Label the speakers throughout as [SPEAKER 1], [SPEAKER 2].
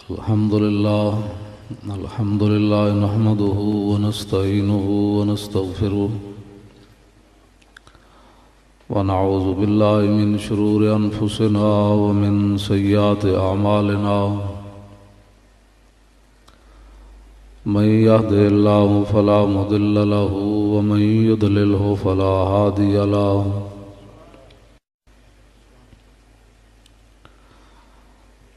[SPEAKER 1] الحمد لله نحمده ونستعينه ونستغفره ونعوذ بالله من شرور أنفسنا ومن سيئات أعمالنا من يهده الله فلا مضل له ومن يضلله فلا هادي له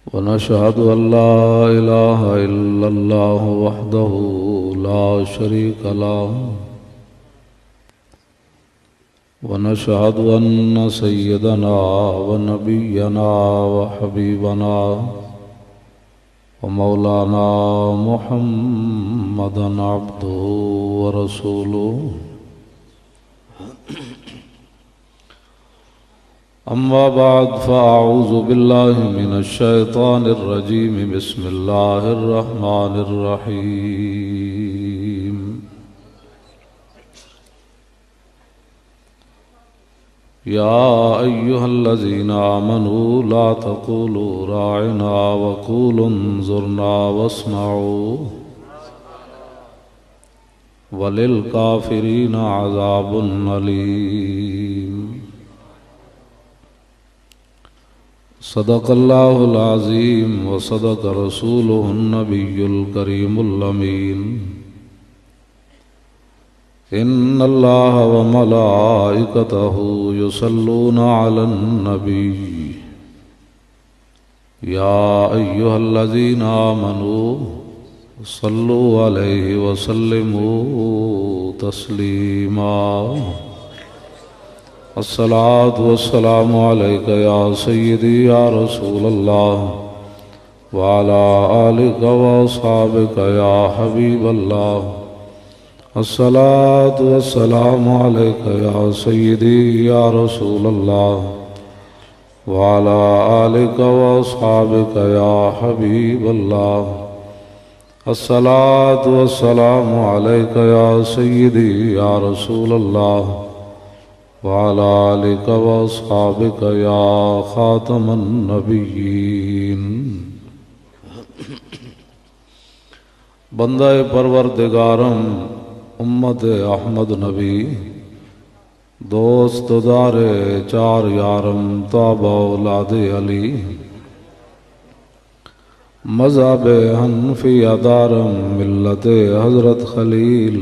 [SPEAKER 1] ونشهد أن لا إله إلا الله وحده لا شريك له ونشهد أن سيدنا ونبينا وحبيبنا ومولانا محمدا عبده ورسوله أما بعد فأعوذ بالله من الشيطان الرجيم بسم الله الرحمن الرحيم يا أيها الذين آمنوا لا تقولوا راعنا وقولوا انظرنا واسمعوا وللكافرين عذاب أليم صدق الله العظيم وصدق رسوله النبي الكريم الأمين إن الله وملائكته يصلون على النبي يا أيها الذين آمنوا صلوا عليه وسلموا تسليما الصلاة والسلام عليك يا سيدي يا رسول الله وعلى آلك وأصحابك يا حبيب الله الصلاة والسلام عليك يا سيدي يا رسول الله وعلى آلك وأصحابك يا حبيب الله الصلاة والسلام عليك يا سيدي يا رسول الله وعلى آلك وأصحابك يا خاتم النبيين بندہ پروردگارم امت احمد نبی دوست دار چار یارم تابع اولاد علی مذہب حنفیہ دارم ملت حضرت خلیل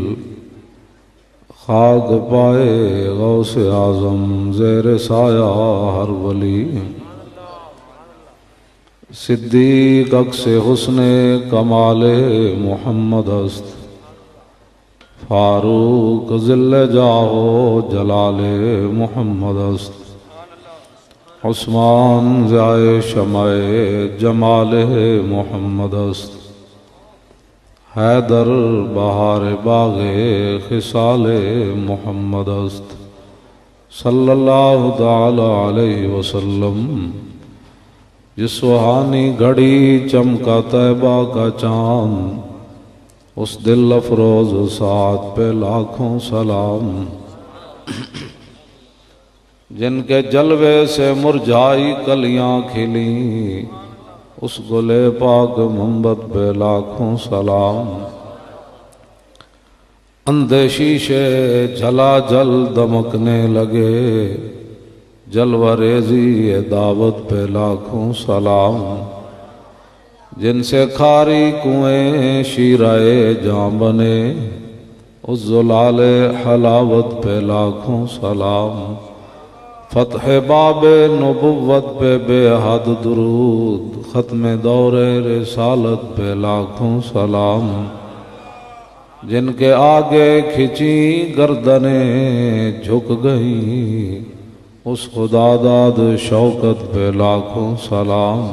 [SPEAKER 1] خاک پائے غوث اعظم زیر سایہ ہر ولی صدیق عکس حسن کمال محمد است فاروق ذل جاہ جلال محمد است عثمان ضیاء شمع جمال محمد است حیدر بہار باغ خصال محمد است صلی اللہ تعالی علیہ وسلم جس سہانی گھڑی چمکا طیبہ کا چاند اس دل افروز ساتھ پہ لاکھوں سلام جن کے جلوے سے مرجھائی کلیاں کھلیں اس گلے پاک محمد پہ لاکھوں سلام اندھے شیشے جھلا جل دمکنے لگے جلوہ ریزی دعوت پہ لاکھوں سلام جن سے کھاری کنویں شیرائے جاں بنے اس زلال حلاوت پہ لاکھوں سلام فتح باب نبوت پہ بے حد درود ختم دور رسالت پہ لاکھوں سلام جن کے آگے کھچی گردنیں جھک گئیں اس خدا داد شوکت پہ لاکھوں سلام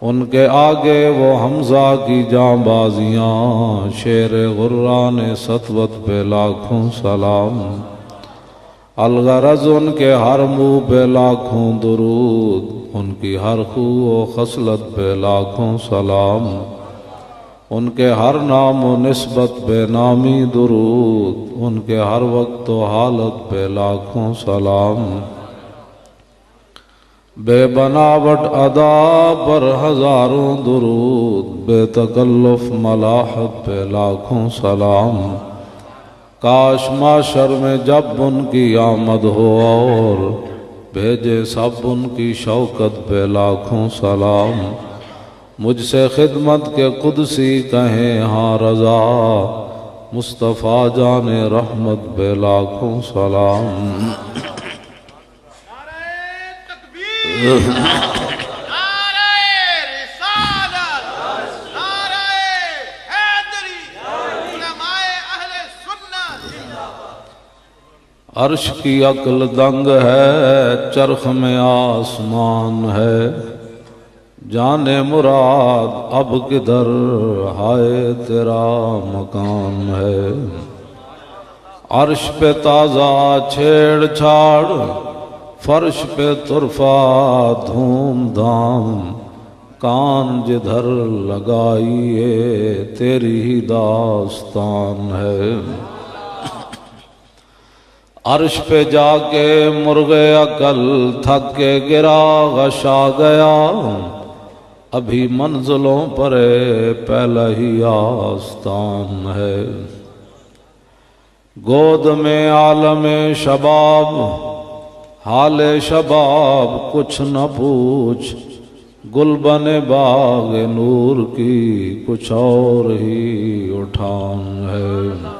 [SPEAKER 1] ان کے آگے وہ حمزہ کی جاں بازیاں شیر غران سطوت پہ لاکھوں سلام الغرض ان کے ہر منہ پہ لاکھوں درود ان کی ہر خو و خصلت پہ لاکھوں سلام ان کے ہر نام و نسبت پہ نامی درود ان کے ہر وقت و حالت پہ لاکھوں سلام بے بناوٹ ادا پر ہزاروں درود، بے تکلف ملاحت پہ لاکھوں سلام۔ کاش معاشر میں جب ان کی آمد ہو اور بھیجے سب ان کی شوکت پہ لاکھوں سلام۔ مجھ سے خدمت کے قدسی کہیں ہاں رضا، مصطفیٰ جان رحمت پہ لاکھوں سلام۔ عرش کی عقل دنگ ہے، چرخ میں آسمان ہے، جانے مراد اب کدھر ہائے تیرا مکان ہے۔ عرش پہ تازہ چھیڑ چھاڑ، فرش پہ طرفہ دھوم دھام، کان جدھر لگائیے تیری ہی داستان ہے۔ عرش پہ جا کے مرغ عقل تھک کے گرا غشا گیا، ابھی منزلوں پر پہلا ہی آستان ہے۔ گود میں عالم شباب، حال شباب کچھ نہ پوچھ، گلبن باغ نور کی کچھ اور ہی اٹھان ہے۔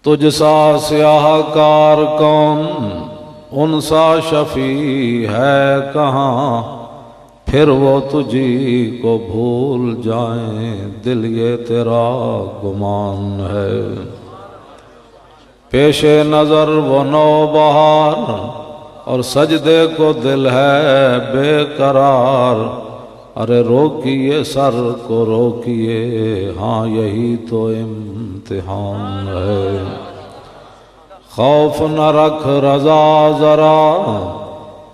[SPEAKER 1] تجھ سا سیاہ کار کون، ان سا شفیع ہے کہاں، پھر وہ تجھی کو بھول جائیں دل یہ تیرا گمان ہے۔ پیش نظر وہ نو بہار، اور سجدے کو دل ہے بے قرار، ارے روکیے سر کو روکیے، ہاں یہی تو امتحان ہے۔ خوف نہ رکھ رضا ذرا،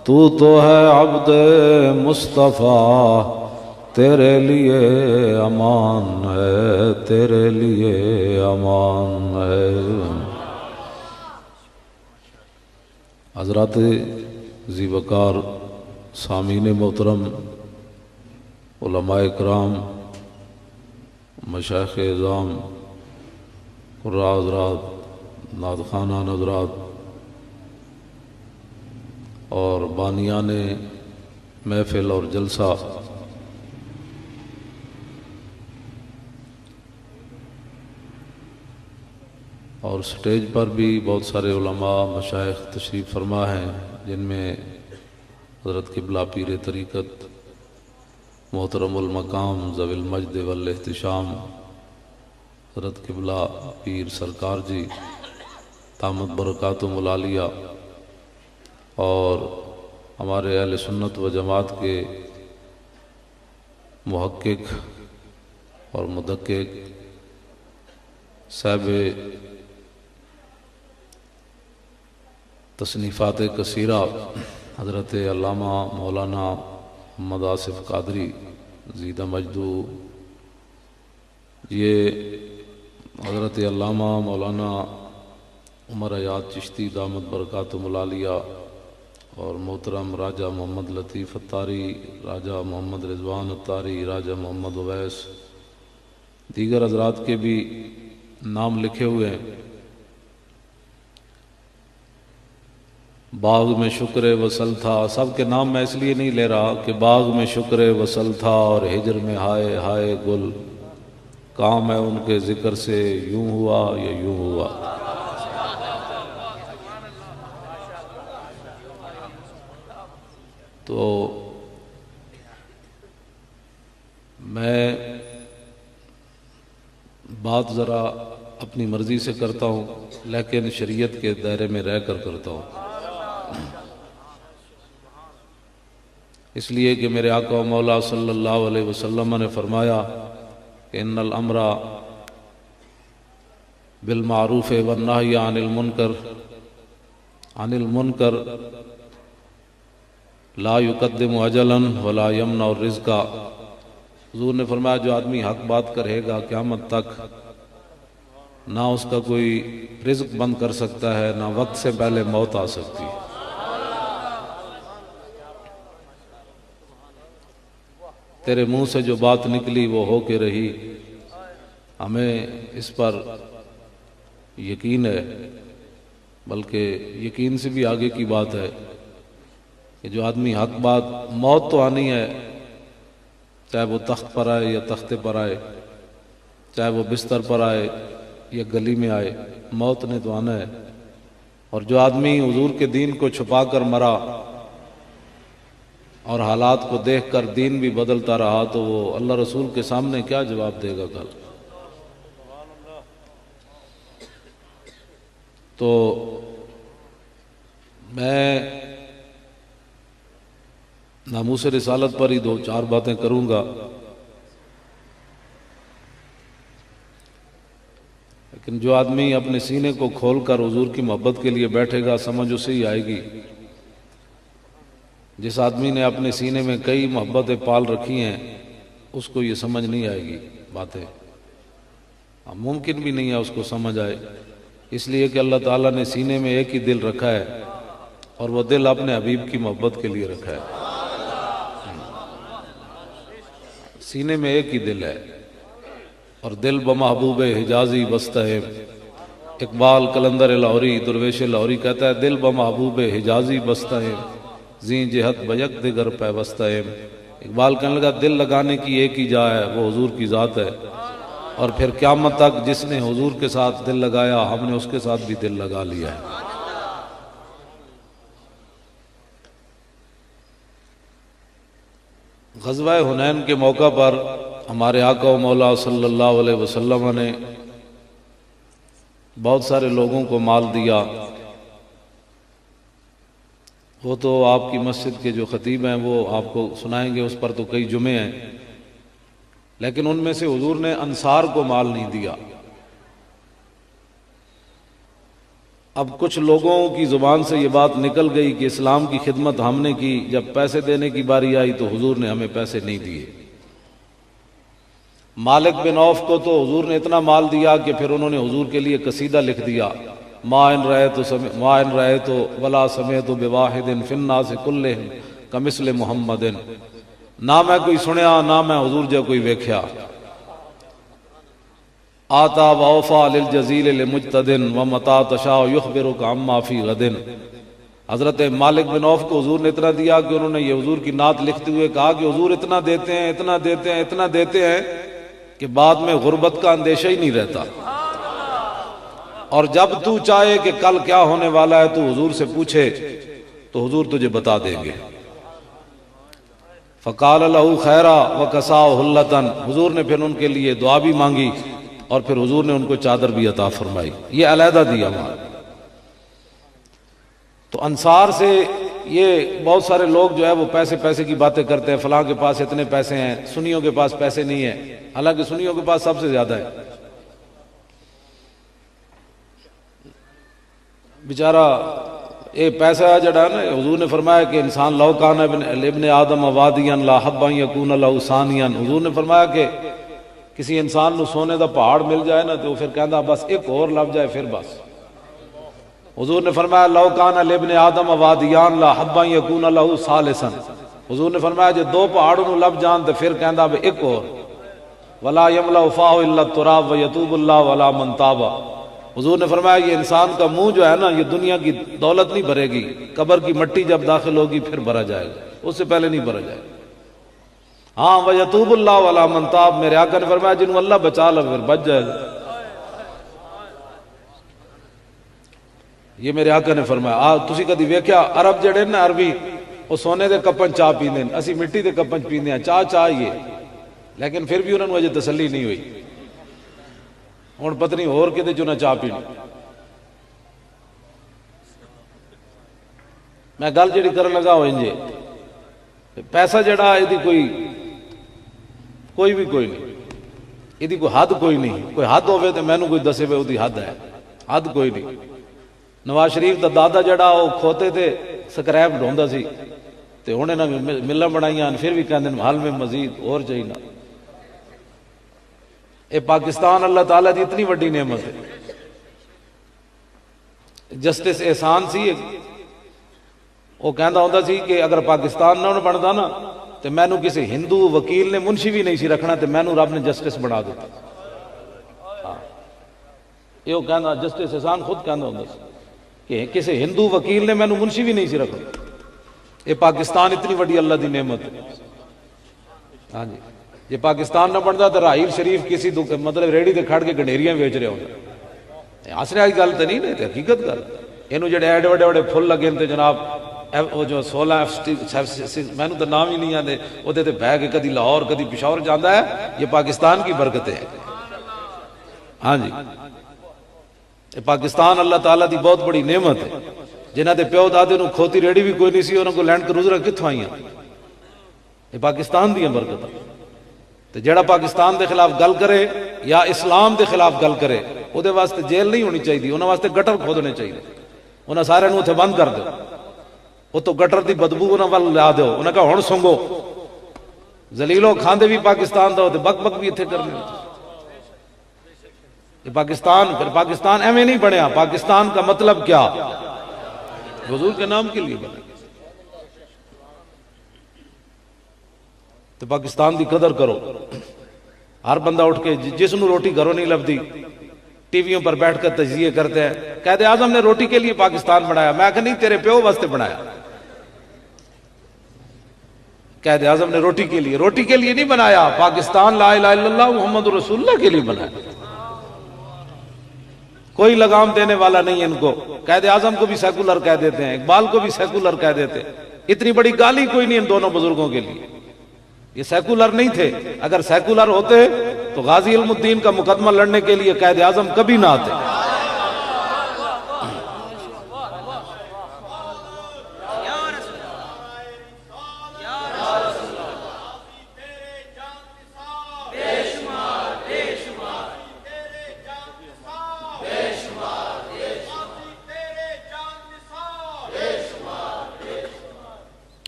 [SPEAKER 1] تو ہے عبد مصطفیٰ، تیرے لیے امان ہے، تیرے لیے امان ہے۔ حضرات ذی وقار سامعین محترم، علماء کرام، مشائخ اعظام، قراء حضرات، نعت خوانان حضرات اور بانیان محفل اور جلسہ، اور سٹیج پر بھی بہت سارے علماء مشائخ تشریف فرما ہیں، جن میں حضرت قبلہ پیر طریقت محترم المقام ذوی المجد والاحتشام حضرت قبلہ پیر سرکار جی دامت برکاتہم العالیہ، اور ہمارے اہل سنت و جماعت کے محقق اور مدقق صاحب تصنیفات کثیرہ حضرت علامہ مولانا محمد آصف قادری زیدہ مجدو، یہ حضرت علامہ مولانا عمر حیات چشتی دامت برکاتہم العالیہ، اور محترم راجہ محمد لطیف اتاری، راجہ محمد رضوان اتاری، راجہ محمد اویس، دیگر حضرات کے بھی نام لکھے ہوئے ہیں۔ باغ میں شکر وصل تھا، سب کے نام میں اس لیے نہیں لے رہا کہ باغ میں شکر وصل تھا اور ہجر میں ہائے ہائے گل، کام ہے ان کے ذکر سے یوں ہوا یا یوں ہوا۔ تو میں بات ذرا اپنی مرضی سے کرتا ہوں، لیکن شریعت کے دائرے میں رہ کر کرتا ہوں، اس لیے کہ میرے آقا و مولا صلی اللہ علیہ وسلم نے فرمایا کہ ان الامر بالمعروف والنہی عن المنکر لا یقدم اجلا ولا یمنع الرزق۔ حضور نے فرمایا جو آدمی حق بات کرے گا قیامت تک نہ اس کا کوئی رزق بند کر سکتا ہے، نہ وقت سے پہلے موت آ سکتی ہے۔ تیرے منہ سے جو بات نکلی وہ ہو کے رہی. ہمیں اس پر یقین ہے، بلکہ یقین سے بھی آگے کی بات ہے کہ جو آدمی حق بات، موت تو آنی ہے، چاہے وہ تخت پر آئے یا تختے پر آئے، چاہے وہ بستر پر آئے یا گلی میں آئے، موت نے تو آنا ہے. اور جو آدمی حضور کے دین کو چھپا کر مرا اور حالات کو دیکھ کر دین بھی بدلتا رہا تو وہ اللہ رسول کے سامنے کیا جواب دے گا کل؟ تو میں ناموس رسالت پر ہی 2-4 باتیں کروں گا، لیکن جو آدمی اپنے سینے کو کھول کر حضور کی محبت کے لیے بیٹھے گا سمجھ اسے ہی آئے گی. جس آدمی نے اپنے سینے میں کئی محبتیں پال رکھی ہیں اس کو یہ سمجھ نہیں آئے گی باتیں، ممکن بھی نہیں ہے اس کو سمجھ آئے، اس لیے کہ اللہ تعالیٰ نے سینے میں ایک ہی دل رکھا ہے اور وہ دل اپنے حبیب کی محبت کے لیے رکھا ہے. سینے میں ایک ہی دل ہے اور دل بمحبوب حجازی بستہ ہے. اقبال کلندر لاہوری درویش لاہوری کہتا ہے دل بمحبوب حجازی بستہ ہے، زین جہت بیک دیگر پیوستہ ہے. اقبال کہنے لگا دل لگانے کی ایک ہی جا ہے، وہ حضور کی ذات ہے، اور پھر قیامت تک جس نے حضور کے ساتھ دل لگایا ہم نے اس کے ساتھ بھی دل لگا لیا ہے. غزوہ حنین کے موقع پر ہمارے آقا و مولا صلی اللہ علیہ وسلم نے بہت سارے لوگوں کو مال دیا. وہ تو آپ کی مسجد کے جو خطیب ہیں وہ آپ کو سنائیں گے، اس پر تو کئی جمعے ہیں، لیکن ان میں سے حضور نے انصار کو مال نہیں دیا. اب کچھ لوگوں کی زبان سے یہ بات نکل گئی کہ اسلام کی خدمت ہم نے کی، جب پیسے دینے کی باری آئی تو حضور نے ہمیں پیسے نہیں دیے. مالک بن عوف کو تو حضور نے اتنا مال دیا کہ پھر انہوں نے حضور کے لیے قصیدہ لکھ دیا، ما ان رأیت ولا سمعت بواحد فی الناس کلہم کمثل محمد. نہ میں کوئی سنیا نہ میں حضور جا کوئی ویکھیا. آتا واوفا للجزیل لمجتدن ومتا تشاء یخبرک عما فی غد. حضرت مالک بن عوف کو حضور نے اتنا دیا کہ انہوں نے یہ حضور کی نعت لکھتے ہوئے کہا کہ حضور اتنا دیتے ہیں اتنا دیتے ہیں اتنا دیتے ہیں کہ بعد میں غربت کا اندیشہ ہی نہیں رہتا، اور جب تو چاہے کہ کل کیا ہونے والا ہے تو حضور سے پوچھے تو حضور تجھے بتا دیں گے. فقال له خیرا وکساہ حلتن. حضور نے پھر ان کے لیے دعا بھی مانگی اور پھر حضور نے ان کو چادر بھی عطا فرمائی. یہ علیحدہ دیا مال. تو انصار سے یہ بہت سارے لوگ جو ہے وہ پیسے کی باتیں کرتے ہیں، فلاں کے پاس اتنے پیسے ہیں، سنیوں کے پاس پیسے نہیں ہیں، حالانکہ سنیوں کے پاس سب سے زیادہ ہے. بیچارہ یہ پیسہ جڑا ہے نا، حضور نے فرمایا کہ انسان لو کان ابن آدم وادیا لا حبا یکون له ثانیا. حضور نے فرمایا کہ کسی انسان نو سونے دا پہاڑ مل جائے نا تو پھر کہندا بس ایک اور لب جائے پھر بس. حضور نے فرمایا لو کان لابن آدم وادیان لا حبا یکون له ثالثا. حضور نے فرمایا جو 2 پہاڑوں نو لب جان تو پھر کہندا بے ایک اور. ولا یملا فاہ الا التراب ویتوب اللہ ولا من تاب. حضور نے فرمایا یہ انسان کا منہ جو ہے نا یہ دنیا کی دولت نہیں بھرے گی، قبر کی مٹی جب داخل ہوگی پھر بھرا جائے گا، اس سے پہلے نہیں بھرا جائے گا. ہاں ویتوب اللہ ولا من تاب، میرے آقا نے فرمایا جنہوں اللہ بچا لے پھر بچ جائے گا. یہ میرے آقا نے فرمایا. تسی کدی ویکھیا عرب جڑے نا عربی وہ سونے دے کپن چاہ پیندے ہیں، اسی مٹی دے کپن پیندے ہیں، چاہیے، لیکن پھر بھی انہوں نے اجے تسلی نہیں ہوئی. ہوں پتہ نہیں اور کدے چوں نہ چاہ پینی. میں گل جڑی کرن لگا ہو انجے پیسہ جڑا یہ کوئی نہیں، یہ کوئی حد کوئی نہیں. کوئی حد ہوئے تو مینوں کوئی دسے وہ حد ہے، حد کوئی نہیں. نواز شریف دا دادا جڑا وہ کھوتے تے سکریپ ڈھوندا سی تے ہن انہاں ملاں بنائیاں پھر بھی کہندے حال میں مزید اور چاہیے. اے پاکستان اللہ تعالیٰ دی اتنی وڈی نعمت ہے. جسٹس احسان سی وہ کہندا ہوندا سی کہ اگر پاکستان نہ بندا نا تو مینو کسی ہندو وکیل نے منشی بھی نہیں سی رکھنا تو مینو رب نے جسٹس بنا دیتا. یہ کہنا جسٹس احسان خود کہنا ہوں کہ کسی ہندو وکیل نے مینو منشی بھی نہیں سی رکھنا. یہ پاکستان اتنی بڑی اللہ دی نعمت ہے. ہاں جی یہ پاکستان نہ بنتا تو راہیل شریف کسی مطلب ریڑی تے کھڑ کے گنڈیریاں ویچ رہے ہوتے. ہنسنے والی گل تو نہیں تے حقیقت گل. یہ جڑے ایڈے بڑے بڑے پھل لگے تے جناب وہ جو 16 مینو تو نام ہی نہیں آتے وہ بہ کے کدی لاہور کدی پشاور جانا ہے. یہ پاکستان کی برکتیں ہیں. ہاں جی یہ پاکستان اللہ تعالیٰ دی بہت بڑی نعمت ہے. جنہاں دے پیو دادے نو کھوتی ریڑی بھی کوئی نہیں سی انہوں کو لینڈ کروزر کتوں آئی. یہ پاکستان دی برکت ہے. تو جڑا پاکستان دے خلاف گل کرے یا اسلام دے خلاف گل کرے وہ دے واسطے جیل نہیں ہونی چاہیے. انہوں واسطے گٹر کھودنے چاہیے. انہوں سارے نو اتنے بند کر دو. وہ تو گٹر دی بدبو انہوں وال لا دو. انہوں کہا ہن سنگو زلیلو کھاندے بھی پاکستان دا بک بک بھی اتنے کرنے. یہ پاکستان پھر پاکستان ایویں نہیں بنیا. پاکستان کا مطلب کیا؟ حضور کے نام کے لیے بنا. تو پاکستان دی قدر کرو. ہر بندہ اٹھ کے جس نو روٹی گھروں نہیں لبدی ٹی ویوں پر بیٹھ کر تجزیے کرتے ہیں. قائد اعظم نے روٹی کے لیے پاکستان بنایا. میں کہ نہیں تیرے پیو واسطے بنایا. قائد اعظم نے روٹی کے لیے نہیں بنایا. پاکستان لا الہ الا اللہ محمد رسول اللہ کے لیے بنایا. کوئی لگام دینے والا نہیں ان کو. قائد اعظم کو بھی سیکولر کہہ دیتے ہیں, اقبال کو بھی سیکولر کہہ دیتے ہیں. اتنی بڑی گالی کوئی نہیں ان دونوں بزرگوں کے لیے. یہ سیکولر نہیں تھے. اگر سیکولر ہوتے تو غازی علم الدین کا مقدمہ لڑنے کے لیے قائد اعظم کبھی نہ آتے.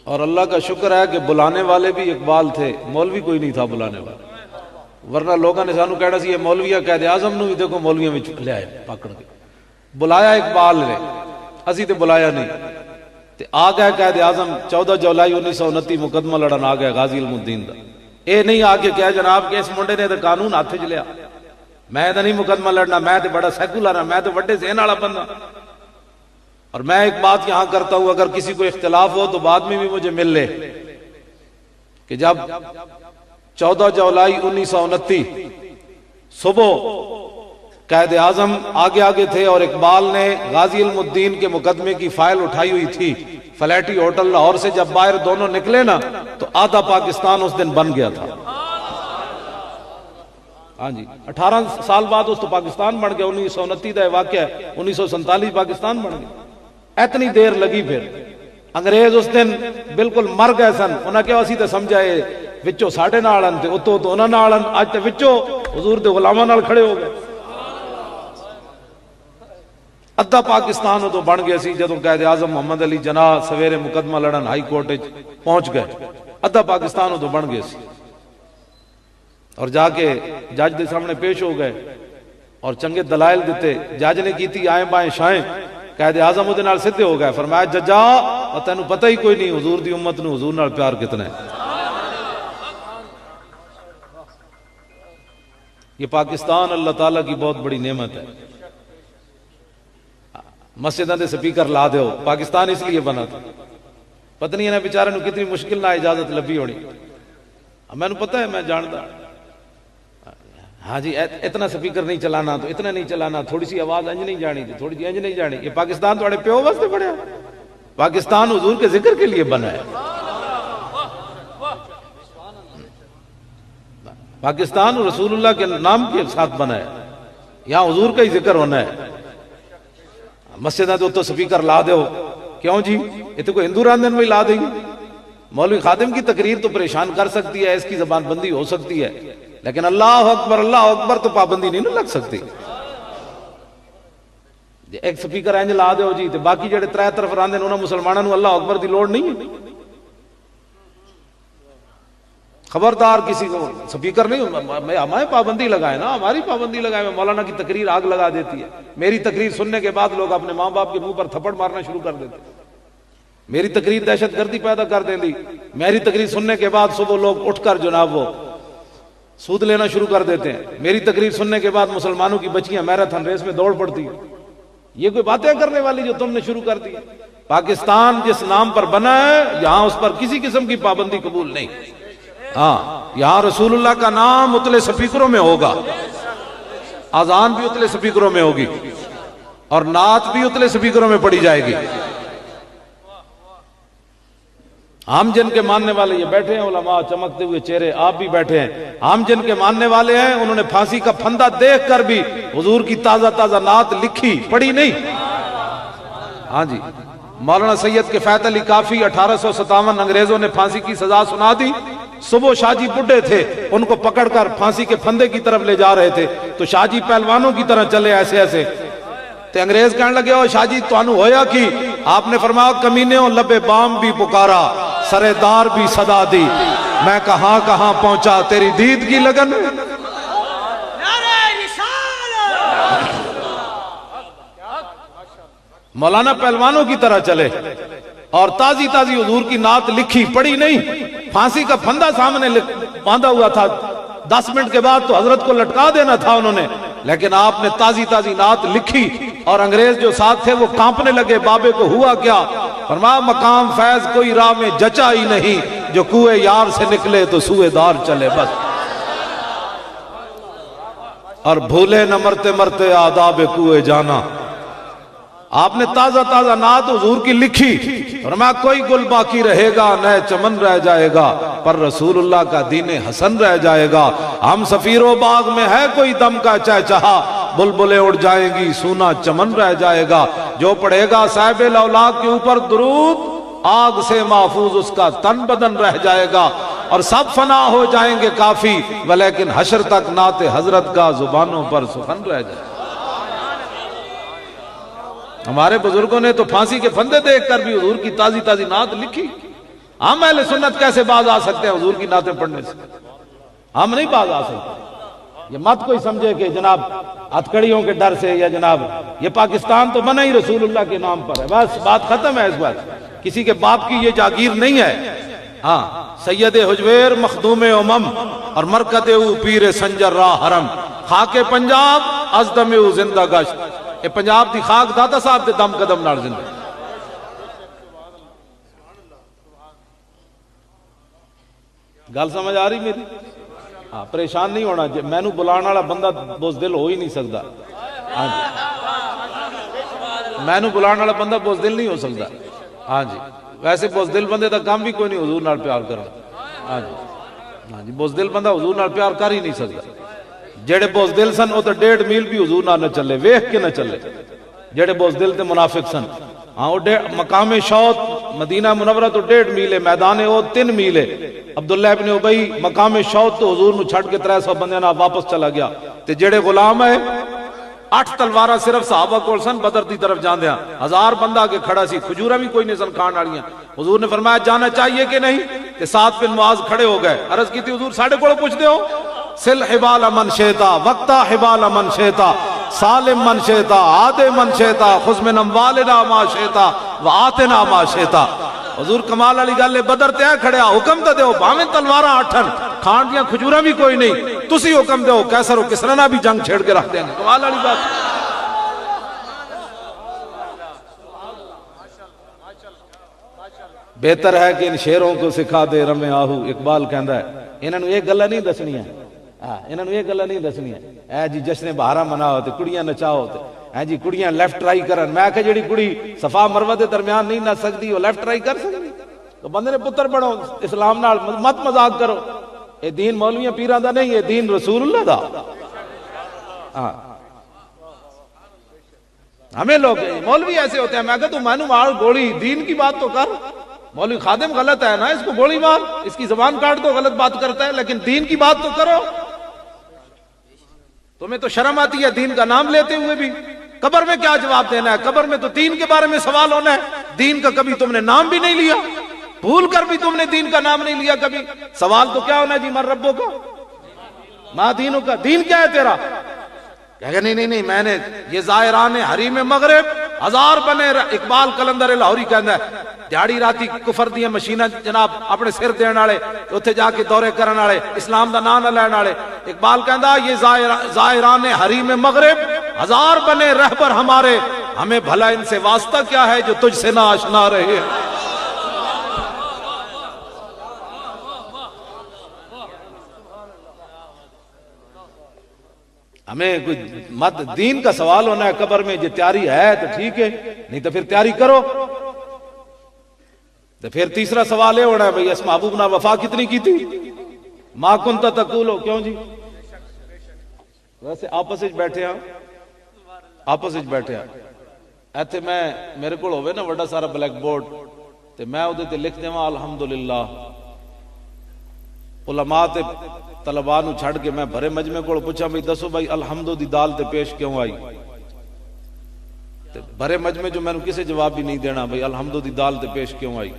[SPEAKER 1] اور اللہ کا شکر ہے کہ بلانے والے بھی اقبال تھے. مولوی کوئی نہیں تھا بلانے والا. ورنہ لوگوں نے سانو کہنا سی یہ مولویہ قائد اعظم نو بھی دیکھو مولویوں میں لے آئے پکڑ کے. بلایا اقبال نے, اسی تے بلایا نہیں. تے آ گئے قائد اعظم 14 جولائی 1929 مقدمہ لڑن آ گئے غازی علم الدین دا. اے نہیں آ کے کہا جناب کہ اس منڈے نے تے قانون ہاتھ وچ لیا, میں تے نہیں مقدمہ لڑنا, میں تے بڑا سیکولر ہوں, میں تے بڑے ذہن والا بندہ. اور میں ایک بات یہاں کرتا ہوں, اگر کسی کو اختلاف ہو تو بعد میں بھی مجھے مل لے کہ جب 14 جولائی 1929 صبح قائد اعظم آگے تھے اور اقبال نے غازی علم الدین کے مقدمے کی فائل اٹھائی ہوئی تھی فلیٹی ہوٹل لاہور سے, جب باہر دونوں نکلے نا تو آدھا پاکستان اس دن بن گیا تھا. ہاں جی 18 سال بعد اس تو پاکستان بن گیا. 1929 کا واقعہ ہے, 1947 پاکستان بن گیا. اتنی دیر لگی. پھر انگریز اس دن بالکل مر گئے سن. انہاں کہا اسی تے سمجھائے وچوں ساڈے نال تے اتوں تو انہاں نال, اج تے وچوں حضور دے غلاماں نال کھڑے ہو گئے. ادھا پاکستان ادو بن گیا سی جدوں قائد اعظم محمد علی جناح سویرے مقدمہ لڑن ہائی کورٹ پہنچ گئے. ادھا پاکستان ادو بن گیا سی. اور جا کے جج دے سامنے پیش ہو گئے اور چنگے دلائل دیتے. جج نے کیتی آئیں بائیں شائیں. قائد اعظم ادھے نال سدھے ہو گئے. فرمایا ججا اور تینوں پتہ ہی کوئی نہیں حضور دی امت نو حضور نال پیار کتنا ہے. یہ پاکستان اللہ تعالیٰ کی بہت بڑی نعمت ہے. مسجدوں دے سپیکر لا دیو. پاکستان اس لیے بنا تھا. پتہ نہیں انہیں بیچارے نو کتنی مشکل نہ اجازت لبھی ہونی. میں نے پتہ ہے, میں جانتا. ہاں جی اتنا سپیکر نہیں چلانا, تو اتنا نہیں چلانا, تھوڑی سی آواز انج نہیں جانی تھی, تھوڑی سی انج نہیں جانی. یہ پاکستان تھوڑے پیو واسطے بنیا. پاکستان حضور کے ذکر کے لیے بنا ہے. پاکستان رسول اللہ کے نام کے ساتھ بنا ہے. یہاں حضور کا ہی ذکر ہونا ہے. مسجدہ تو سپیکر لا دیو. کیوں جی یہ تو کوئی ہندو راندن میں لا دیں گے. مولوی خادم کی تقریر تو پریشان کر سکتی ہے, اس کی زبان بندی ہو سکتی ہے, لیکن اللہ اکبر تو پابندی نہیں لگ سکتی. ایک سپیکر انج لا دیو جی, باقی جڑے ترے طرف راندے انہاں مسلمانوں اللہ اکبر دی لوڑ نہیں ہے. خبردار کسی کو سپیکر نہیں, ہمیں پابندی لگائے نا, ہماری پابندی لگائے. مولانا کی تقریر آگ لگا دیتی ہے. میری تقریر سننے کے بعد لوگ اپنے ماں باپ کے منہ پر تھپڑ مارنا شروع کر دیتے. میری تقریر دہشت گردی پیدا کر دیں دی، میری تقریر سننے کے بعد صبح لوگ اٹھ کر جناب وہ سود لینا شروع کر دیتے ہیں، میری تقریر سننے کے بعد مسلمانوں کی بچیاں میراتھن ریس میں دوڑ پڑتی ہیں۔ یہ کوئی باتیں کرنے والی جو تم نے شروع کر دی؟ پاکستان جس نام پر بنا ہے یہاں اس پر کسی قسم کی پابندی قبول نہیں۔ ہاں یہاں رسول اللہ کا نام اتلے سپیکروں میں ہوگا، اذان بھی اتلے سپیکروں میں ہوگی اور نعت بھی اتلے سپیکروں میں پڑھی جائے گی۔ ہم جن کے ماننے والے یہ بیٹھے ہیں علماء، چمکتے ہوئے چہرے، آپ بھی بیٹھے ہیں، ہم جن کے ماننے والے ہیں انہوں نے پھانسی کا پھندا دیکھ کر بھی حضور کی تازہ تازہ نعت لکھی پڑھی نہیں۔ ہاں جی، مولانا سید کفایت علی کافی 1857 انگریزوں نے پھانسی کی سزا سنا دی، صبح شاہ جی بڈھے تھے، ان کو پکڑ کر پھانسی کے پھندے کی طرف لے جا رہے تھے تو شاہ جی پہلوانوں کی طرح چلے ایسے ایسے، تو انگریز کہنے لگے او شاہ جی توانو ہویا کی؟ آپ نے فرمایا کمینیوں لبے بام بھی پکارا، سرے دار بھی صدا دی، میں کہاں کہاں پہنچا تیری دید کی لگن۔ مولانا پہلوانوں کی طرح چلے اور تازی تازی حضور کی نعت لکھی پڑھی نہیں، پھانسی کا پھندا سامنے باندھا ہوا تھا، 10 منٹ کے بعد تو حضرت کو لٹکا دینا تھا انہوں نے، لیکن آپ نے تازی تازی نعت لکھی اور انگریز جو ساتھ تھے وہ کانپنے لگے۔ بابے کو ہوا کیا؟ فرمایا مقام فیض کوئی راہ میں جچا ہی نہیں، جو کوئے یار سے نکلے تو سوئے دار چلے بس، اور بھولے نہ مرتے مرتے آداب کوئے جانا۔ آپ نے تازہ تازہ نعت حضور کی لکھی، فرمایا کوئی گل باقی رہے گا نئے چمن رہ جائے گا، پر رسول اللہ کا دین حسن رہ جائے گا۔ ہم سفیر و باغ میں ہے کوئی دم کا چہچہا، بلبلیں اڑ جائیں گی سونا چمن رہ جائے گا۔ جو پڑھے گا صاحب الاولاق کے اوپر درود، آگ سے محفوظ اس کا تن بدن رہ جائے گا، اور سب فنا ہو جائیں گے کافی، ولیکن حشر تک نعت حضرت کا زبانوں پر سخن رہ جائے گا۔ ہمارے بزرگوں نے تو پھانسی کے پھندے دیکھ کر بھی حضور کی تازی تازی نعت لکھی۔ ہم اہل سنت کیسے باز آ سکتے ہیں حضور کی نعتیں پڑھنے سے؟ ہم نہیں باز آ سکتے۔ یہ مت کوئی سمجھے کہ جناب ہتھکڑیوں کے ڈر سے یا جناب یہ پاکستان تو بنا ہی رسول اللہ کے نام پر ہے، بس بات ختم ہے۔ اس بات کسی کے باپ کی یہ جاگیر نہیں ہے۔ ہاں سید حجویر مخدوم امم اور مرکت او پیر سنجر راہ حرم، خاک پنجاب از دم او زندہ گشت، اے پنجاب دی خاک داتا صاحب دے دم قدم نال زندہ۔ گل سمجھ آ رہی میری؟ ہاں پریشان نہیں ہونا، میں نو بلان والا بندہ بزدل ہو ہی نہیں سکتا۔ ہاں جی میں نو بلان والا بندہ بزدل نہیں ہو سکتا۔ ہاں جی ویسے بزدل بندے دا کام بھی کوئی نہیں حضور نال پیار کرنا۔ ہاں جی بزدل بندہ حضور نال پیار کر ہی نہیں سکتا۔ جڑے بزدل سن وہ تو 1.5 میل بھی حضور نال نہ چلے، ویکھ کے نہ چلے۔ جڑے بزدل تے منافق سن، ہاں وہ مقام شوت مدینہ منورہ تو 1.5 میل ہے، میدان وہ 3 میل ہے۔ عبداللہ ابن ابی مقام شوت تو حضور نو چھڑ کے 300 بندے نہ واپس چلا گیا، تے جڑے غلام ہے 8 تلوارہ صرف صحابہ کول سن بدر دی طرف جاندیاں، 1000 بندہ کے کھڑا سی، کھجورا بھی کوئی نہیں سن کھان والیاں۔ حضور نے فرمایا جانا چاہیے کہ نہیں؟ تے سعد بن معاذ کھڑے ہو گئے، عرض کی تھی حضور ساڑھے کو پوچھ دے ہو؟ سل حبال من شیتا وقتا حبال من شیتا سالم من شیتا عادے من شیتا خذ من اموالنا ما شیتا وآتنا ما شیتا۔ حضور کمال علی گالے بدر تے کھڑے حکم تے دیو بھاویں تلوارہ 8 کھان دیاں کھجوراں بھی کوئی نہیں، تسی حکم دیو کیسر و کسرا بھی جنگ چھیڑ کے رکھ دیں گے۔ کمال علی بات۔ بہتر ہے کہ ان شیروں کو سکھا دے رمے آہو، اقبال کہندا ہے انہاں نوں یہ گلاں نہیں دسنیاں، انہاں نوں یہ گلاں نہیں دسنیاں۔ اے جی جشن بہارا مناؤ تے کڑیاں نچاؤ تے اے جی کڑیاں لیفٹ رائی کرن، میں کہ جڑی کڑی صفا مروہ دے درمیان نہیں نچ سکدی وہ لیفٹ رائی کر سکدی؟ تو بندے نے پتر بنو اسلام نال مت مذاق کرو۔ اے دین مولویاں پیراں دا نہیں، اے دین رسول اللہ دا۔ ہاں ہمیں لوگ مولوی ایسے ہوتے ہیں، میں کہتا ہوں مینو مار گولی، دین کی بات تو کر۔ مولوی خادم غلط ہے نا، اس کو گولی مار، اس کی زبان کاٹ دو، غلط بات کرتا ہے، لیکن دین کی بات تو کرو۔ تمہیں تو شرم آتی ہے دین کا نام لیتے ہوئے بھی۔ قبر میں کیا جواب دینا ہے؟ قبر میں تو دین کے بارے میں سوال ہونا ہے، دین کا کبھی تم نے نام بھی نہیں لیا، بھول کر بھی تم نے دین کا نام نہیں لیا کبھی۔ سوال تو کیا ہونا ہے جی من ربوں کا ما دینوں کا، دین کیا ہے تیرا؟ کہے نہیں میں نے یہ زائران حریم مغرب 1000 بنے۔ اقبال قلندر لاہوری کہندا ہے دیہڑی راتی کفر دی مشیناں جناب اپنے سر دین والے اوتھے جا کے دورے کرن والے اسلام دا نام نہ لین والے. اقبال کہندا یہ زائران حریم مغرب ہزار بنے رہبر ہمارے, ہمیں بھلا ان سے واسطہ کیا ہے جو تجھ سے نہ آشنا رہے. ہمیں کوئی مت دین کا سوال ہونا ہے قبر میں, جو تیاری ہے تو ٹھیک ہے, نہیں تو پھر تیاری کرو. تو پھر تیسرا سوال یہ ہونا ہے بھئی اس محبوب نہ وفا کتنی کی تھی, ما کنت تقولو. کیوں جی ویسے آپس وچ بیٹھے ہاں, آپس وچ بیٹھے ہاں ایتھے میں میرے کول ہوے نا بڑا سارا بلیک بورڈ تے میں اودے تے لکھ دیواں الحمدللہ. علماء تے طلباء نو چھڑ کے میں بھرے مجمع کول پوچھا بھئی دسو بھائی الحمدو دی دال تے پیش کیوں آئی, تے بھرے مجمع جو میں نے کسے جواب بھی نہیں دینا بھئی الحمدو دی دال تے پیش کیوں آئی.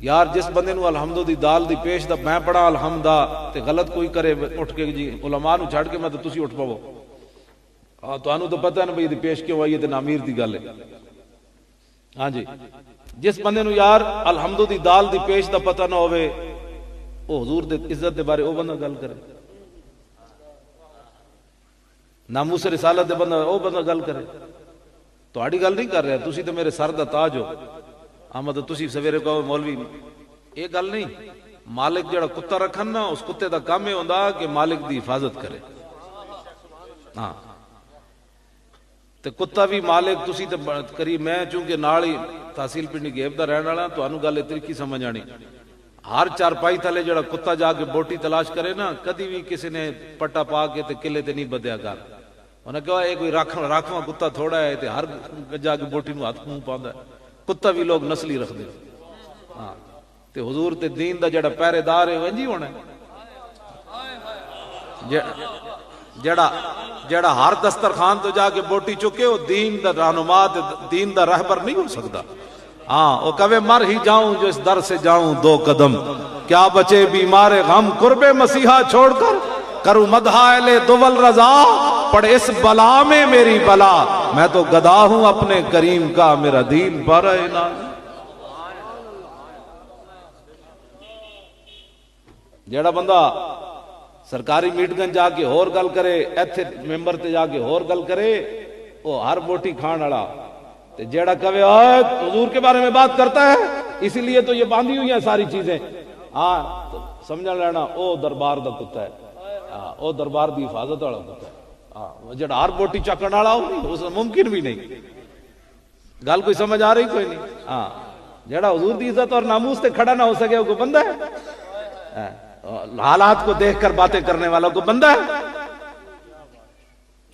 [SPEAKER 1] یار جس بندے نو الحمدو دی دال دی پیش دا میں پڑھا الحمدہ تے غلط کوئی کرے اٹھ کے جی علماء نو چھڑ کے میں تو تسی اٹھ پاو. تانوں تو پتہ ہے نا بھئی دی پیش کیوں آئی ہے تے نامیر دی گل ہے. ہاں جی جس بندے نو یار الحمدو دی دال دی پیش دا پتہ نہ ہوئے او حضور دے عزت دے بارے او بندہ گل کرے, ناموس رسالت دے بندہ او بندہ گل کرے. تہاڈی گل نہیں کر رہا, تسی تے میرے سر دا تاج ہو. مطلب تسی سویرے کہو مولوی یہ گل نہیں. مالک جڑا کتا رکھن نا اس کتے دا کام یہ ہوندا کہ مالک دی حفاظت کرے. ہاں تے کتا بھی مالک تسی تے کری. میں چونکہ نال ہی تحصیل پنڈی گیب دا رہن والا تانوں گل طریقی سمجھ آنی. ہر چارپائی تھلے جڑا کتا جا کے بوٹی تلاش کرے نا کدی بھی کسی نے پٹا پا کے تے قلعے تے نہیں بدیا کر. انہیں کہا یہ کوئی راکھواں کتا تھوڑا ہے تے ہر جا کے بوٹی نو ہاتھ منہ پاوندا ہے. کتا بھی لوگ نسلی رکھ دے. ہاں تے حضور تے دین دا جڑا پہرے دار ہے ونجی ہونا ہے. جڑا ہر دسترخوان تو جا کے بوٹی چکے وہ دین دا رہنما دین دا رہبر نہیں ہو سکتا. ہاں وہ کہے مر ہی جاؤں جو اس در سے جاؤں دو قدم, کیا بچے بیمار غم قرب مسیحا چھوڑ کر, کروں مدح اہل دول رضا, پڑ اس بلا میں میری بلا, میں تو گدا ہوں اپنے کریم کا میرا دین پر عنان. جیڑا بندہ سرکاری میٹنگ جا کے اور گل کرے, ایتھے ممبر تے جا کے اور گل کرے, وہ ہر بوٹی کھان والا. جیڑا کہے حضور کے بارے میں بات کرتا ہے اسی لیے تو یہ باندھی ہوئی ہیں ساری چیزیں, ہاں سمجھ لینا او دربار دا کتا ہے, او دربار دی حفاظت والا کتا ہے. ہاں جڑا ہر بوٹی چکن والا ہو اس ممکن بھی نہیں. گل کوئی سمجھ آ رہی کوئی نہیں. ہاں جڑا حضور دی عزت اور ناموس تے کھڑا نہ ہو سکے وہ کوئی بندہ ہے, حالات کو دیکھ کر باتیں کرنے والا کو بندہ ہے,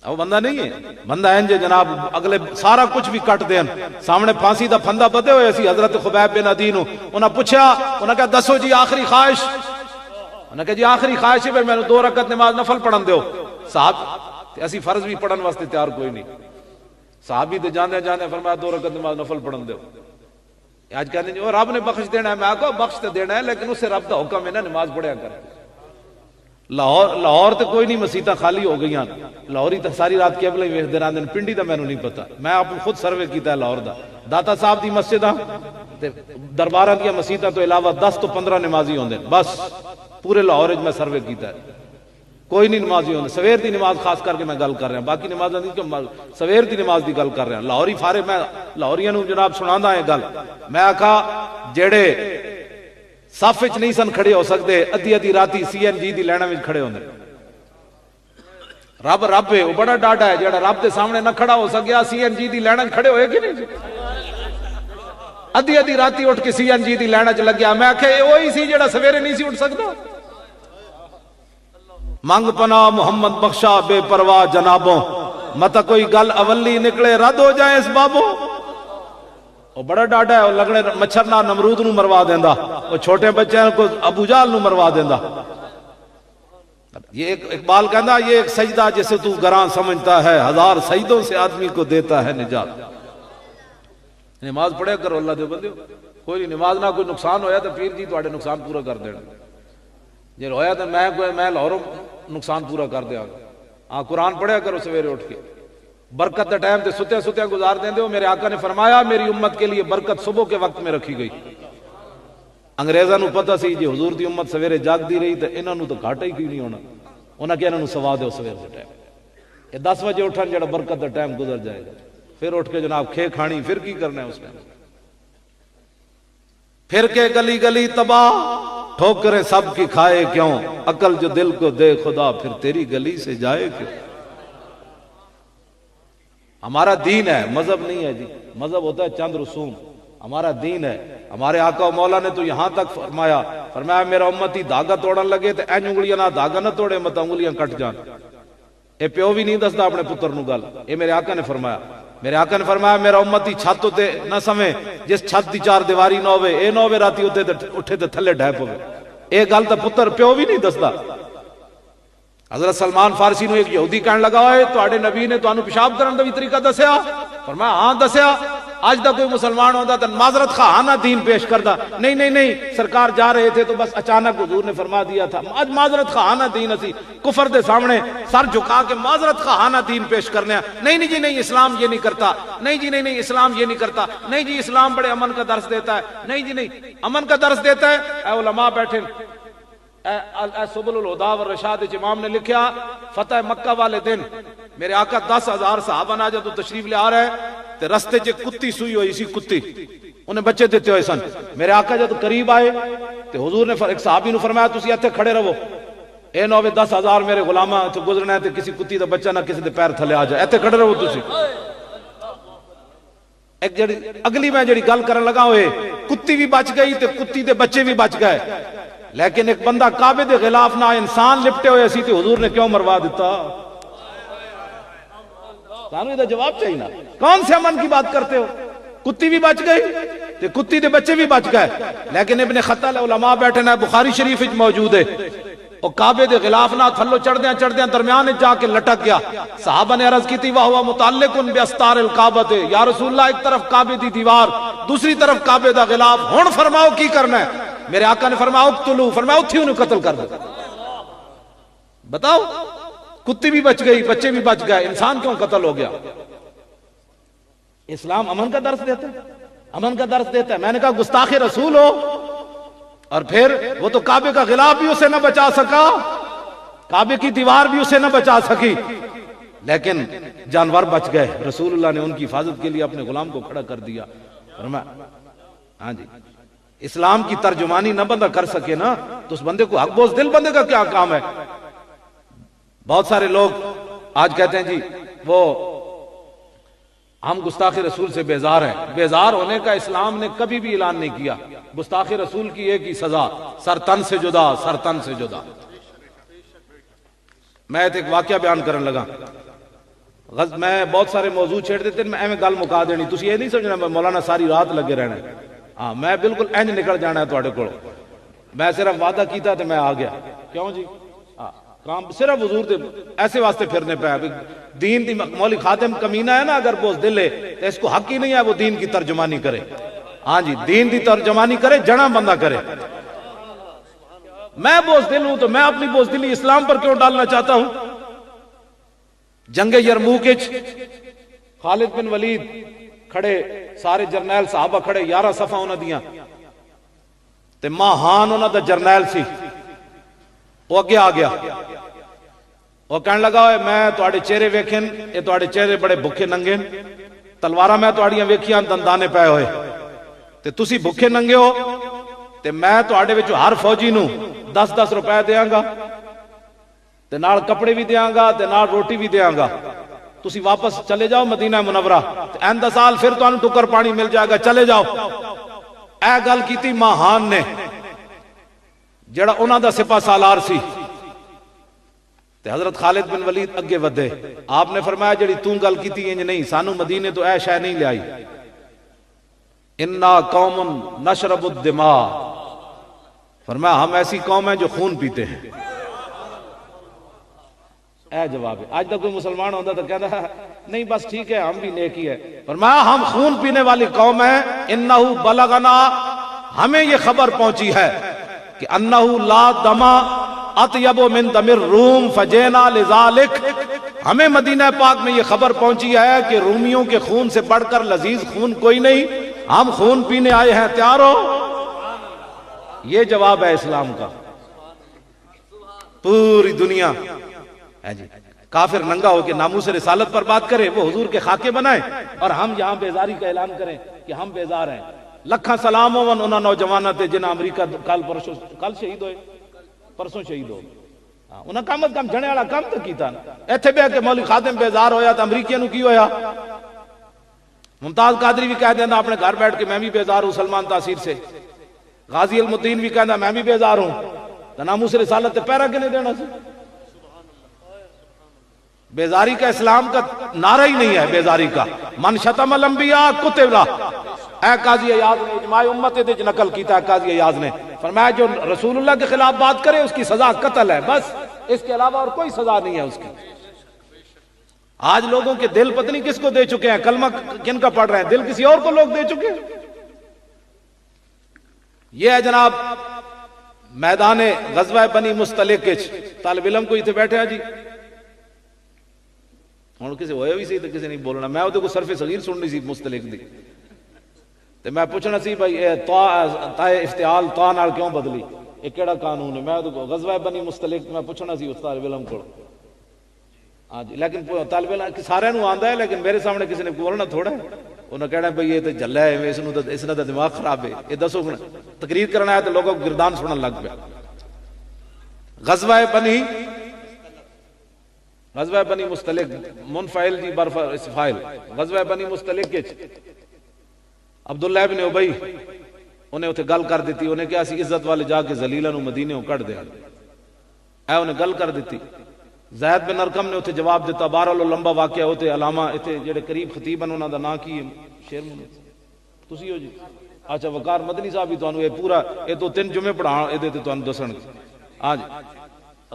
[SPEAKER 1] وہ بندہ نہیں ہے. بندہ ہے جے جناب اگلے سارا کچھ بھی کٹ دین, سامنے پھانسی دا پھندا بدے ہوئے سی حضرت خبیب بن عدین, انہاں پوچھا, انہاں کہا دسو جی آخری خواہش. انہاں کہا جی آخری خواہش ہے پھر میں 2 رکعت نماز نفل پڑھن دیو. صاحب اسی فرض بھی پڑھن واسطے تیار کوئی نہیں. صحابی تے جاندے جاندے فرمایا 2 رکعت نماز نفل پڑھن دیو. آج کہتے ہیں رب نے بخش دینا ہے. میں کہا بخش تے دینا ہے لیکن اس سے رب دا حکم ہے نا نماز پڑھیا کر. لاہور تے کوئی نہیں, مسیتاں خالی ہو گئی ہیں. لاہوری تے ساری رات کیبل ہی ویکھدے رہندے نے, پنڈی دا مینوں نہیں پتا. میں آپ خود سروے کیتا ہے لاہور دا. داتا صاحب دی مسجداں تے درباراں دی مسجداں تو علاوہ 10 تو 15 نمازی ہوندے بس پورے لاہور وچ میں سروے کیتا ہے. کوئی نہیں نمازی ہوندے. سویر دی نماز خاص کر کے میں گل کر رہا ہوں, باقی نمازاں دی کہ سویر دی نماز دی گل کر رہا ہوں. لاہوری فارے میں لاہوریاں نوں جناب سناندا ہے گل. میں آکھا جڑے صف وچ نہیں سن کھڑے ہو سکتے ادھی ادھی راتی CNG دی لائناں وچ کھڑے ہوندے. رب ہے وہ بڑا ڈاڈا ہے جڑا رب دے سامنے نہ کھڑا ہو سکیا CNG دی لائناں کھڑے ہوئے کہ نہیں. ادھی ادھی راتی اٹھ کے CNG دی لائناں چ لگیا. میں آکھے یہ وہی سی جڑا سویرے نہیں سی اٹھ سکدا. منگ پناہ محمد بخشا بے پرواہ جنابوں, متا کوئی گل اولی نکلے رد ہو جائے اس بابوں. وہ بڑا ڈاڈا ہے, وہ لگنے مچھر نہ نمرود نو مروا دیندا, وہ چھوٹے بچے کو ابو جہل نو مروا دیندا. یہ اقبال کہندا یہ ایک سجدہ جسے تو گراں سمجھتا ہے, 1000 سجدوں سے آدمی کو دیتا ہے نجات. نماز پڑھے کرو اللہ دے بندے. کوئی نہیں نماز نہ کوئی نقصان ہویا تو پیر جی تواڈے نقصان پورا کر دینا. جے ہویا تو میں لاہوروں نقصان پورا کر دیا. ہاں قرآن پڑھیا کرو سویرے اٹھ کے. برکت دا ٹائم تے ستیا ستیا گزار دیں ہو. میرے آقا نے فرمایا میری امت کے لیے برکت صبح کے وقت میں رکھی گئی. انگریزاں نو پتہ سی جی حضور دی امت سویرے جاگ دی رہی تے انہاں نو تو گھاٹا ہی کیوں نہیں ہونا. انہاں کہ انہاں نو سوا دیو سویر دے ٹائم یہ 10 بجے اٹھن جڑا برکت دا ٹائم گزر جائے گا. پھر اٹھ کے جناب کھے کھانی پھر کی کرنا ہے اس ٹائم. پھر کے گلی گلی تباہ ٹھوکریں سب کی کھائے کیوں, عقل جو دل کو دے خدا پھر تیری گلی سے جائے کیوں. ہمارا دین ہے, مذہب نہیں ہے جی. مذہب ہوتا ہے چند رسوم, ہمارا دین ہے. ہمارے آقا و مولا نے تو یہاں تک فرمایا میرا امتی دھاگا توڑن لگے تو این انگلیاں نہ دھاگا نہ توڑے مت انگلیاں کٹ جان. اے پیو بھی نہیں دستا اپنے پتر نو گل, اے میرے آقا نے فرمایا. میرے آقا نے فرمایا میرا امتی چھت ہوتے نہ سمے جس چھت دی چار دیواری نہ ہوئے, اے نہ ہوئے راتی ہوتے اٹھے تے تھلے ڈھیپ ہوئے. اے گل تو پتر پیو بھی نہیں دستا. حضرت سلمان فارسی نو ایک یہودی کہنے لگا ہوئے تواڈے نبی نے تانوں پیشاب کرن دا بھی طریقہ دسیا؟ فرمایا ہاں دسیا. آج دا کوئی مسلمان ہوتا تو معذرت خواہانہ دین پیش کردا. نہیں سرکار جا رہے تھے تو بس اچانک حضور نے فرما دیا تھا. آج معذرت خواہانہ دین اسی کفر دے سامنے سر جھکا کے معذرت خواہانہ دین پیش کرنے ہیں. نہیں جی نہیں اسلام یہ نہیں کرتا. نہیں جی نہیں اسلام یہ نہیں کرتا. نہیں جی اسلام بڑے امن کا درس دیتا ہے. نہیں جی نہیں امن کا درس دیتا ہے. اے علماء بیٹھے سبل الہدا والرشاد امام نے لکھا فتح مکہ والے دن میرے آقا 10,000 صحابہ نہ جب تشریف لے آ رہے تے رستے چ کتی سوئی ہوئی سی. کتی انہیں بچے دیتے ہوئے سن. میرے آقا جب قریب آئے تے حضور نے ایک صحابی نو فرمایا تسی ایتھے کھڑے رہو, اے نہ ہوے 10,000 میرے غلاماں تو گزرنا ہے تے کسی کتی دا بچہ نہ کسی دے پیر تھلے آ جائے. ایتھے کھڑے رہو تسی. ایک جڑی اگلی میں جڑی گل کرن لگا ہوئے کتی بھی بچ گئی تے کتی دے بچے بھی بچ گئے, لیکن ایک بندہ کعبے دے غلاف نہ انسان لپٹے ہوئے سی تے حضور نے کیوں مروا دیتا؟ تانوں یہ جواب چاہیے نا. کون سے امن کی بات کرتے ہو؟ کتی بھی بچ گئی تے کتی دے بچے بھی بچ گئے, لیکن ابن خطل علماء بیٹھے نا بخاری شریف وچ موجود ہے او کعبے دے غلاف نہ تھلو چڑھدیاں درمیان جا کے لٹک گیا. صحابہ نے عرض کی تھی واہ متعلق باستار الکعبۃ, یا رسول اللہ ایک طرف کعبے دی دیوار دوسری طرف کعبے دا غلاف, ہن فرماؤ کی کرنا ہے؟ میرے آقا نے فرمایا اقتلوا, فرمایا اتھی انہوں قتل کر دو. بتاؤ کتی بھی بچ گئی بچے بھی بچ گئے, انسان کیوں قتل ہو گیا؟ اسلام امن کا درس دیتا ہے, امن کا درس دیتا ہے. میں نے کہا گستاخ رسول ہو, اور پھر وہ تو کعبے کا غلاف بھی اسے نہ بچا سکا, کعبے کی دیوار بھی اسے نہ بچا سکی, لیکن جانور بچ گئے. رسول اللہ نے ان کی حفاظت کے لیے اپنے غلام کو کھڑا کر دیا. فرمایا ہاں جی اسلام کی ترجمانی نہ بندہ کر سکے نا تو اس بندے کو حق بوز دل بندے کا کیا کام ہے؟ بہت سارے لوگ آج کہتے ہیں جی وہ ہم گستاخ رسول سے بیزار ہیں. بیزار ہونے کا اسلام نے کبھی بھی اعلان نہیں کیا. گستاخ رسول کی ایک ہی سزا, سر تن سے جدا, سر تن سے جدا. میں ایک واقعہ بیان کرن لگا. میں بہت سارے موضوع چھیڑ دیتے میں ایویں گل مکا دینی, تسی یہ نہیں سمجھنا مولانا ساری رات لگے رہنا. ہاں میں بالکل اینج نکل جانا ہے تواڈے کول. میں صرف وعدہ کیتا تے میں آ گیا. کیوں جی کام صرف حضور دے ایسے واسطے پھرنے پہ ہے. دین دی مولی خاتم کمینہ ہے نا, اگر بوز دل ہے تو اس کو حق ہی نہیں ہے وہ دین کی ترجمانی کرے. ہاں جی دین دی ترجمانی کرے, جنا بندہ کرے. میں بوز دل ہوں تو میں اپنی بوز دلی اسلام پر کیوں ڈالنا چاہتا ہوں؟ جنگ یرموک خالد بن ولید کھڑے, سارے جرنیل صحابہ کھڑے, 11 صفحہ انہاں دیاں تے ماہان انہاں دا جرنیل سی, وہ اگے آ گیا. وہ کہنے لگا ہوئے میں تواڈے چہرے ویکھن, اے تواڈے چہرے بڑے بھکھے ننگے, تلواراں میں تواڈیاں ویکھیاں دندانے پے ہوئے تے تسی بھکھے ننگے ہو, تے میں تواڈے وچوں ہر فوجی نو 10-10 روپے دیاں گا تے نال کپڑے بھی دیاں گا تے نال روٹی بھی دیاں گا. تسی واپس چلے جاؤ مدینہ منورہ, آئندہ سال پھر تانوں ٹکر پانی مل جائے گا, چلے جاؤ. اے گل کیتی ماہان نے جڑا انہاں دا سپاہ سالار سی. تے حضرت خالد بن ولید اگے ودے. آپ نے فرمایا جڑی تو گل کیتی انج نہیں, سانو مدینے تو اے شے نہیں لے آئی. انا قوم نشرب الدماء, فرمایا ہم ایسی قوم ہیں جو خون پیتے ہیں. اے جواب ہے. آج تک کوئی مسلمان ہوتا تو کہتا ہے نہیں بس ٹھیک ہے ہم بھی نیکی ہے. فرمایا ہم خون پینے والی قوم ہیں. انہو بلغنا, ہمیں یہ خبر پہنچی ہے کہ انہو لا دما اطیب من دم الروم فجینا لذالک، ہمیں مدینہ پاک میں یہ خبر پہنچی ہے کہ رومیوں کے خون سے بڑھ کر لذیذ خون کوئی نہیں، ہم خون پینے آئے ہیں، تیار ہو؟ یہ جواب ہے اسلام کا۔ پوری دنیا ہے جی کافر ننگا ہو کے ناموس رسالت پر بات کرے، وہ حضور کے خاکے بنائے، اور ہم یہاں بیزاری کا اعلان کریں کہ ہم بیزار ہیں۔ لکھاں سلام ہون انہاں نوجواناں تے جنہاں امریکہ کل شہید ہوئے، پرسوں شہید ہو، انہاں کم از کم جھنے والا کم تو کیتا نا۔ ایتھے بے کہ مولوی خادم بیزار ہویا تو امریکیاں نو کی ہویا؟ ممتاز قادری بھی کہہ دینا اپنے گھر بیٹھ کے میں بھی بیزار ہوں سلمان تاثیر سے، غازی المدین بھی کہنا میں بھی بیزار ہوں، تو ناموس رسالت تے پیرا کنے دینا سی؟ بیزاری کا اسلام کا نعرہ ہی نہیں ہے بیزاری کا۔ من شتم الانبیاء قتل، اے قاضی ایاز نے اجماع امت دے نقل کیتا ہے، قاضی ایاز نے فرمایا جو رسول اللہ کے خلاف بات کرے اس کی سزا قتل ہے، بس اس کے علاوہ اور کوئی سزا نہیں ہے اس کی۔ آج لوگوں کے دل پتہ نہیں کس کو دے چکے ہیں، کلمہ کن کا پڑھ رہے ہیں، دل کسی اور کو لوگ دے چکے ہیں۔ یہ ہے جناب میدان غزوہ بنی مستلق، طالب علم کو اتنے بیٹھے ہیں جی، ہوں کسی ہوئے بھی سی تو کسی نہیں بولنا، میں وہ صرف صغیر سننی سی مستلق دی، تو میں پوچھنا سی بھائی تائے افتعال تا نال کیوں بدلی، یہ کیڑا قانون ہے؟ میں غزوہ بنی مستلق میں پوچھنا سی اس طالب علم کو، ہاں جی، لیکن طالب علم سارے نو آندا ہے، لیکن میرے سامنے کسی نے بولنا تھوڑا ہے، انہوں نے کہنا بھائی یہ تو جلا ہے، اس نے تو دماغ خراب ہے، یہ دسو تقریر کرنا ہے تو لوگوں کو گردان سنن لگ پیا۔ غزوہ بنی مستلق منفعل جی برف اسفائل، غزوہ بنی مستلق عبداللہ ابن ابی انہیں اتنے گل کر دیتی، انہیں کیا سی عزت والے جا کے ذلیلہ نو مدینے ہوں کٹ دیا، اے انہیں گل کر دیتی۔ زید بن ارقم نے اتنے جواب دیتا، بہرحال لمبا واقعہ ہوتے علامہ اتنے جڑے قریب خطیب ہیں انہوں دا نا کی شیر منی تسی ہو جی، اچھا وقار مدنی صاحب بھی تانوں یہ پورا یہ تو 3 جمعے پڑھا یہ تے تانوں دسن گے، ہاں جی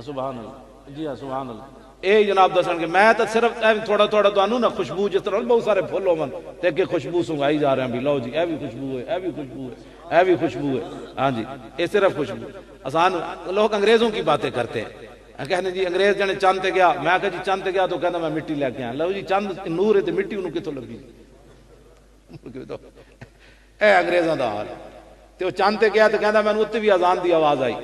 [SPEAKER 1] سبحان اللہ، جی ہاں سبحان اللہ، اے جناب دسن گے۔ میں تو صرف تھوڑا تھوڑا تانوں نا خوشبو جس طرح بہت سارے پھل ہون تے کہ خوشبو سنگائی جا رہے ہیں بھی لو جی اے بھی خوشبو ہے، اے بھی خوشبو ہے، اے بھی خوشبو ہے، ہاں جی یہ صرف خوشبو۔ آسان لوگ انگریزوں کی باتیں کرتے ہیں، کہنے جی انگریز جنے چاند تے گیا، میں کہا جی چاند تے گیا تو کہنا میں مٹی لے کے آیا، لو جی چاند نور ہے تے مٹی انہوں کتوں لگی؟ اے انگریزاں دا حال تے وہ چاند تے گیا تو کہنا میں اتنے بھی اذان دی آواز آئی،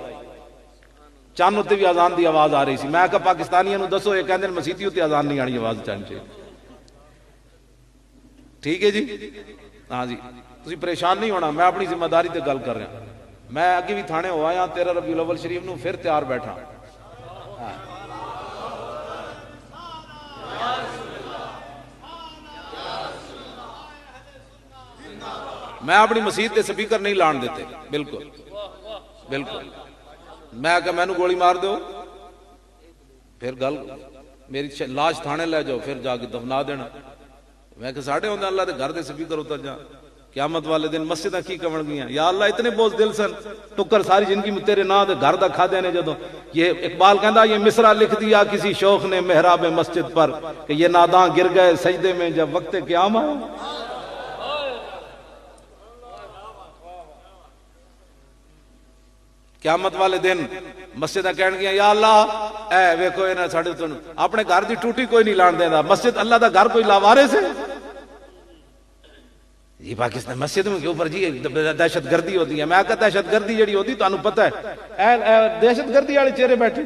[SPEAKER 1] چاند اتنے بھی اذان دی آواز آ رہی سی، میں کہا پاکستانیاں نو دسو یہ کہندے مسیتی اتنے اذان نہیں آنی آواز چاند چاہیے، ٹھیک ہے جی، ہاں جی تسی پریشان نہیں ہونا، میں اپنی ذمہ داری تے گل کر رہا ہوں، میں اگے بھی تھانے ہو آیا 13 ربیع الاول شریف نو پھر تیار بیٹھا، میں اپنی مسجد تے سپیکر نہیں لان دیتے، بالکل بالکل، میں کہا میں نو گولی مار دو پھر گل میری لاش تھانے لے جاؤ پھر جا کے دفنا دینا، میں کہ ساڑھے ہوندے اللہ دے گھر دے سپیکر اتر جا، قیامت والے دن مسجداں کی کمن گیاں، یا اللہ اتنے بوجھ دل سن ٹکر ساری زندگی میں تیرے نا دے گھر دا کھا دینے جدوں۔ یہ اقبال کہندا یہ مصرع لکھ دیا کسی شوخ نے محراب مسجد پر کہ یہ ناداں گر گئے سجدے میں جب وقت قیامت۔ قیامت والے دن مسجداں کہن گیا یا اللہ اے ویکھو انہاں ساڈے تو اپنے گھر دی ٹوٹی کوئی نہیں لان دیندا، مسجد اللہ دا گھر کوئی لاوارث ہے؟ یہ پاکستان مسجد میں کے اوپر جی دہشت گردی ہوتی ہے، میں کہتا دہشت گردی جڑی ہوتی تانوں پتہ ہے اے دہشت گردی والے چہرے بیٹھے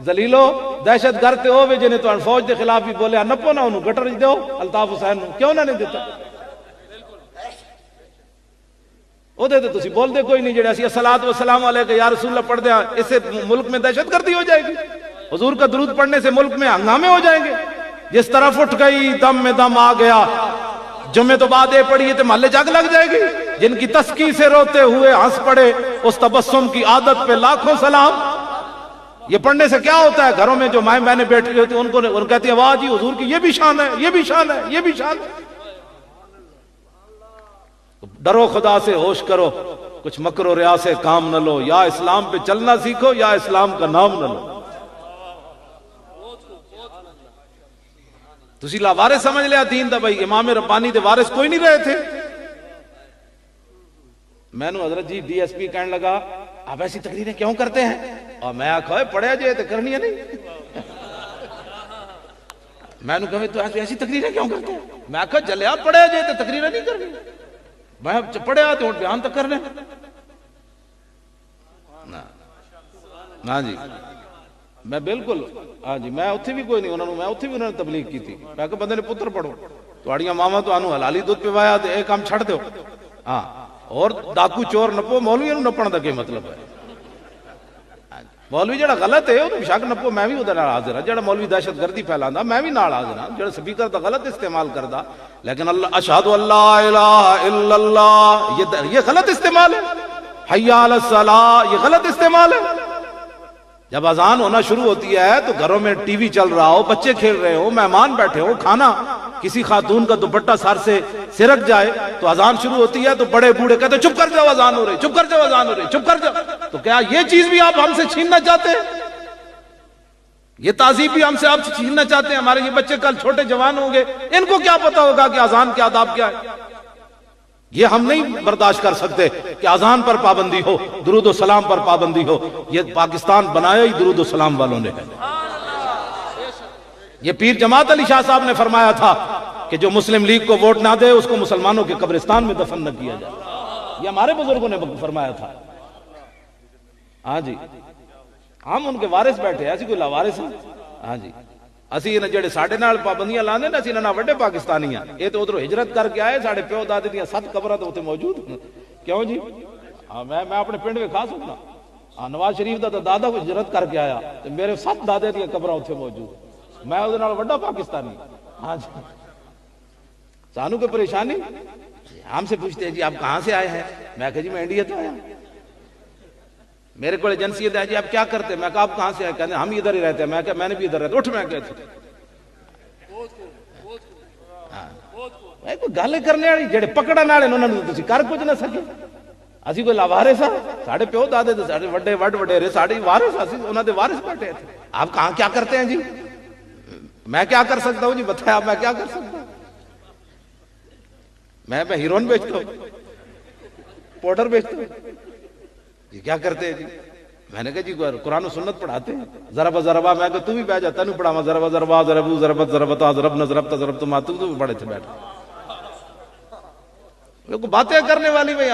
[SPEAKER 1] ذلیلو، دہشت گرد تے ہوے جنے تہاں فوج دے خلاف بھی بولیا نپو نہ انہوں گٹر وچ دیو، الطاف حسین نو کیوں نہ نہیں دیتا؟ او دے تو تسی بول دے کوئی نہیں، جڑے اسی الصلوۃ والسلام علیہ کہ یا رسول اللہ پڑھ دیا، اس سے ملک میں دہشت گردی ہو جائے گی، حضور کا درود پڑھنے سے ملک میں ہنگامے ہو جائیں گے، جس طرف اٹھ گئی دم میں دم آ گیا، جمعے تو بعد یہ پڑھیے تو محلے جگ لگ جائے گی، جن کی تسکی سے روتے ہوئے ہنس پڑے اس تبسم کی عادت پہ لاکھوں سلام۔ یہ پڑھنے سے کیا ہوتا ہے؟ گھروں میں جو مائیں بہنیں بیٹھی ہوتی ہیں ان کہتی ہیں واہ جی حضور کی یہ بھی شان ہے، یہ بھی شان ہے، یہ بھی شان ہے۔ ڈرو خدا سے ہوش کرو، کچھ مکر و ریا سے کام نہ لو، یا اسلام پہ چلنا سیکھو یا اسلام کا نام نہ لو۔ تسی لا وارث سمجھ لیا دین دا، بھائی امام ربانی دے وارث کوئی نہیں رہے تھے؟ میں نو حضرت جی ڈی ایس پی کہنے لگا
[SPEAKER 2] آپ ایسی تقریریں کیوں کرتے ہیں؟ اور میں آخا پڑھیا جائے تو کرنی ہے نہیں. میں نے کہا تو ایسی تقریریں کیوں کرتے ہیں؟ میں آخا جلیا پڑھیا جائے تو تقریریں نہیں کرنی. میں پڑھیا تو بیان تک کر لیں. ہاں جی میں بالکل ہاں جی میں اتنے بھی کوئی نہیں انہوں نے میں اتنے بھی انہوں نے تبلیغ کی تھی. میں کہ بندے نے پتر پڑھو تھوڑیاں ماما تو آنو حلالی دودھ پوایا تو یہ کام چھڑ دو. ہاں اور ڈاکو چور نپو مولوی نو نپن کا کیا مطلب ہے؟ مولوی جڑا غلط ہے وہ شک نپو میں بھی ادھر حاضر ہوں. جڑا مولوی دہشت گردی پھیلاندا میں بھی نال حاضر ہوں. جڑا سپیکر دا غلط استعمال کردا لیکن اللہ اشہد اللہ الہ الا اللہ یہ غلط استعمال ہے. حی علی الصلاۃ یہ غلط استعمال ہے. جب اذان ہونا شروع ہوتی ہے تو گھروں میں ٹی وی چل رہا ہو, بچے کھیل رہے ہو, مہمان بیٹھے ہو, کھانا کسی خاتون کا دوپٹہ سر سے سرک جائے تو اذان شروع ہوتی ہے تو بڑے بوڑھے کہتے ہیں چپ کر جاؤ اذان ہو رہی, چپ کر جاؤ اذان ہو رہی, چپ کر جاؤ. تو کیا یہ چیز بھی آپ ہم سے چھیننا چاہتے ہیں؟ یہ تہذیب بھی ہم سے آپ سے چھیننا چاہتے ہیں؟ ہمارے یہ بچے کل چھوٹے جوان ہوں گے, ان کو کیا پتا ہوگا کہ اذان کے آداب کیا ہے؟ یہ ہم نہیں برداشت کر سکتے کہ اذان پر پابندی ہو, درود و سلام پر پابندی ہو. یہ پاکستان بنایا ہی درود و سلام والوں نے ہے. یہ پیر جماعت علی شاہ صاحب نے فرمایا تھا کہ جو مسلم لیگ کو ووٹ نہ دے اس کو مسلمانوں کے قبرستان میں دفن نہ کیا جائے. یہ ہمارے بزرگوں نے فرمایا تھا. ہاں جی ہم ان کے وارث بیٹھے ایسی کوئی لاوارث ہیں. ہاں جی اسی جڑے ساڈے نال پابندیاں لاندے نا, اسی انہاں وڈے پاکستانی ہیں. یہ تو ادھر ہجرت کر کے آئے, ساڈے پیو دادے دیاں 7 قبراں تے اوتھے موجود ہیں. کیوں جی میں اپنے پنڈ وکھا سکنا. نواز شریف دا دادا کو ہجرت کر کے آیا تے میرے 7 دادے دیاں قبراں اوتھے موجود ہیں. میں اودے نال وڈا پاکستانی. ہاں جی سانو کوئی پریشانی؟ ہم سے پوچھتے ہیں جی آپ کہاں سے آئے ہیں؟ میں کہا جی میں انڈیا سے آیا. میرے کو ایجنسیت ہے جی آپ کیا کرتے ہیں؟ میں کہا آپ کہاں سے آئے؟ کہتے ہیں ہم ادھر ہی رہتے ہیں. میں کہا میں نے بھی ادھر رہتا. اٹھ میں کہتے کوئی گل کرنے والی جڑے پکڑن والے انہاں نوں تسی کر کچھ نہ سکے. اسی کوئی لاوارث ہاں؟ ساڈے پیو دادے تے ساڈے وڈے وڈیرے ساڈے وارث, اسی انہاں دے وارث بیٹھے تھے. آپ کہاں کیا کرتے ہیں جی؟ میں کیا کر سکتا ہوں جی بتایا میں کیا کر سکتا ہوں؟ میں ہیروئن بیچتا ہوں, پاؤڈر بیچتا ہوں. یہ کیا کرتے ہیں جی؟ میں نے کہا جی قرآن و سنت پڑھاتے ہیں. ضربہ ضربہ میں کہا تو بھی بیٹھ جاتا نہیں پڑھاوا. ضربہ ضربہ ضربو ضربت ضربتا ضربنا ضربتا ضربت ما تو بھی بڑے تھے بیٹھ. باتیں کرنے والی بھائی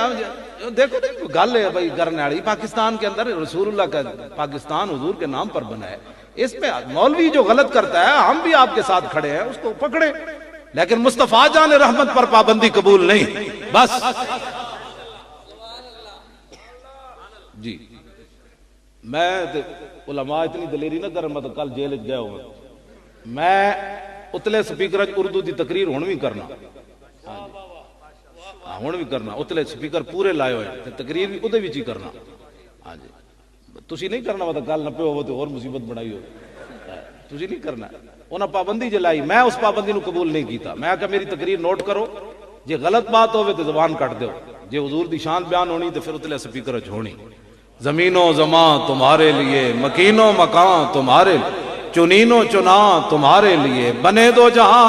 [SPEAKER 2] دیکھو گل ہے بھائی کرنے والی. پاکستان کے اندر رسول اللہ کا پاکستان حضور کے نام پر بنا ہے. اس میں مولوی جو غلط کرتا ہے ہم بھی آپ کے ساتھ کھڑے ہیں, اس کو پکڑے, لیکن مصطفیٰ جان رحمت پر پابندی قبول نہیں. بس جی میں علماء اتنی دلیری نہ کریں, میں تو کل جیل گیا ہوں. میں اتلے سپیکر اردو دی تقریر ہون بھی کرنا, ہون بھی کرنا. اتلے سپیکر پورے لائے ہوئے تقریر بھی ادھے بھی چی کرنا. ہاں جی تسی نہیں کرنا, مطلب کل نہ پیو ہو تو اور مصیبت بڑھائی ہو. تسی نہیں کرنا. انہاں پابندی جلائی, میں اس پابندی نو قبول نہیں کیتا. میں کہا میری تقریر نوٹ کرو, جے غلط بات ہوئے تو زبان کٹ دیو, جے حضور دی شان بیان ہونی تو پھر اتلے سپیکر اچ ہونی. زمین و زمان تمہارے لیے, مکین و مکان تمہارے لیے, چنین و چناں تمہارے لیے, بنے دو جہاں.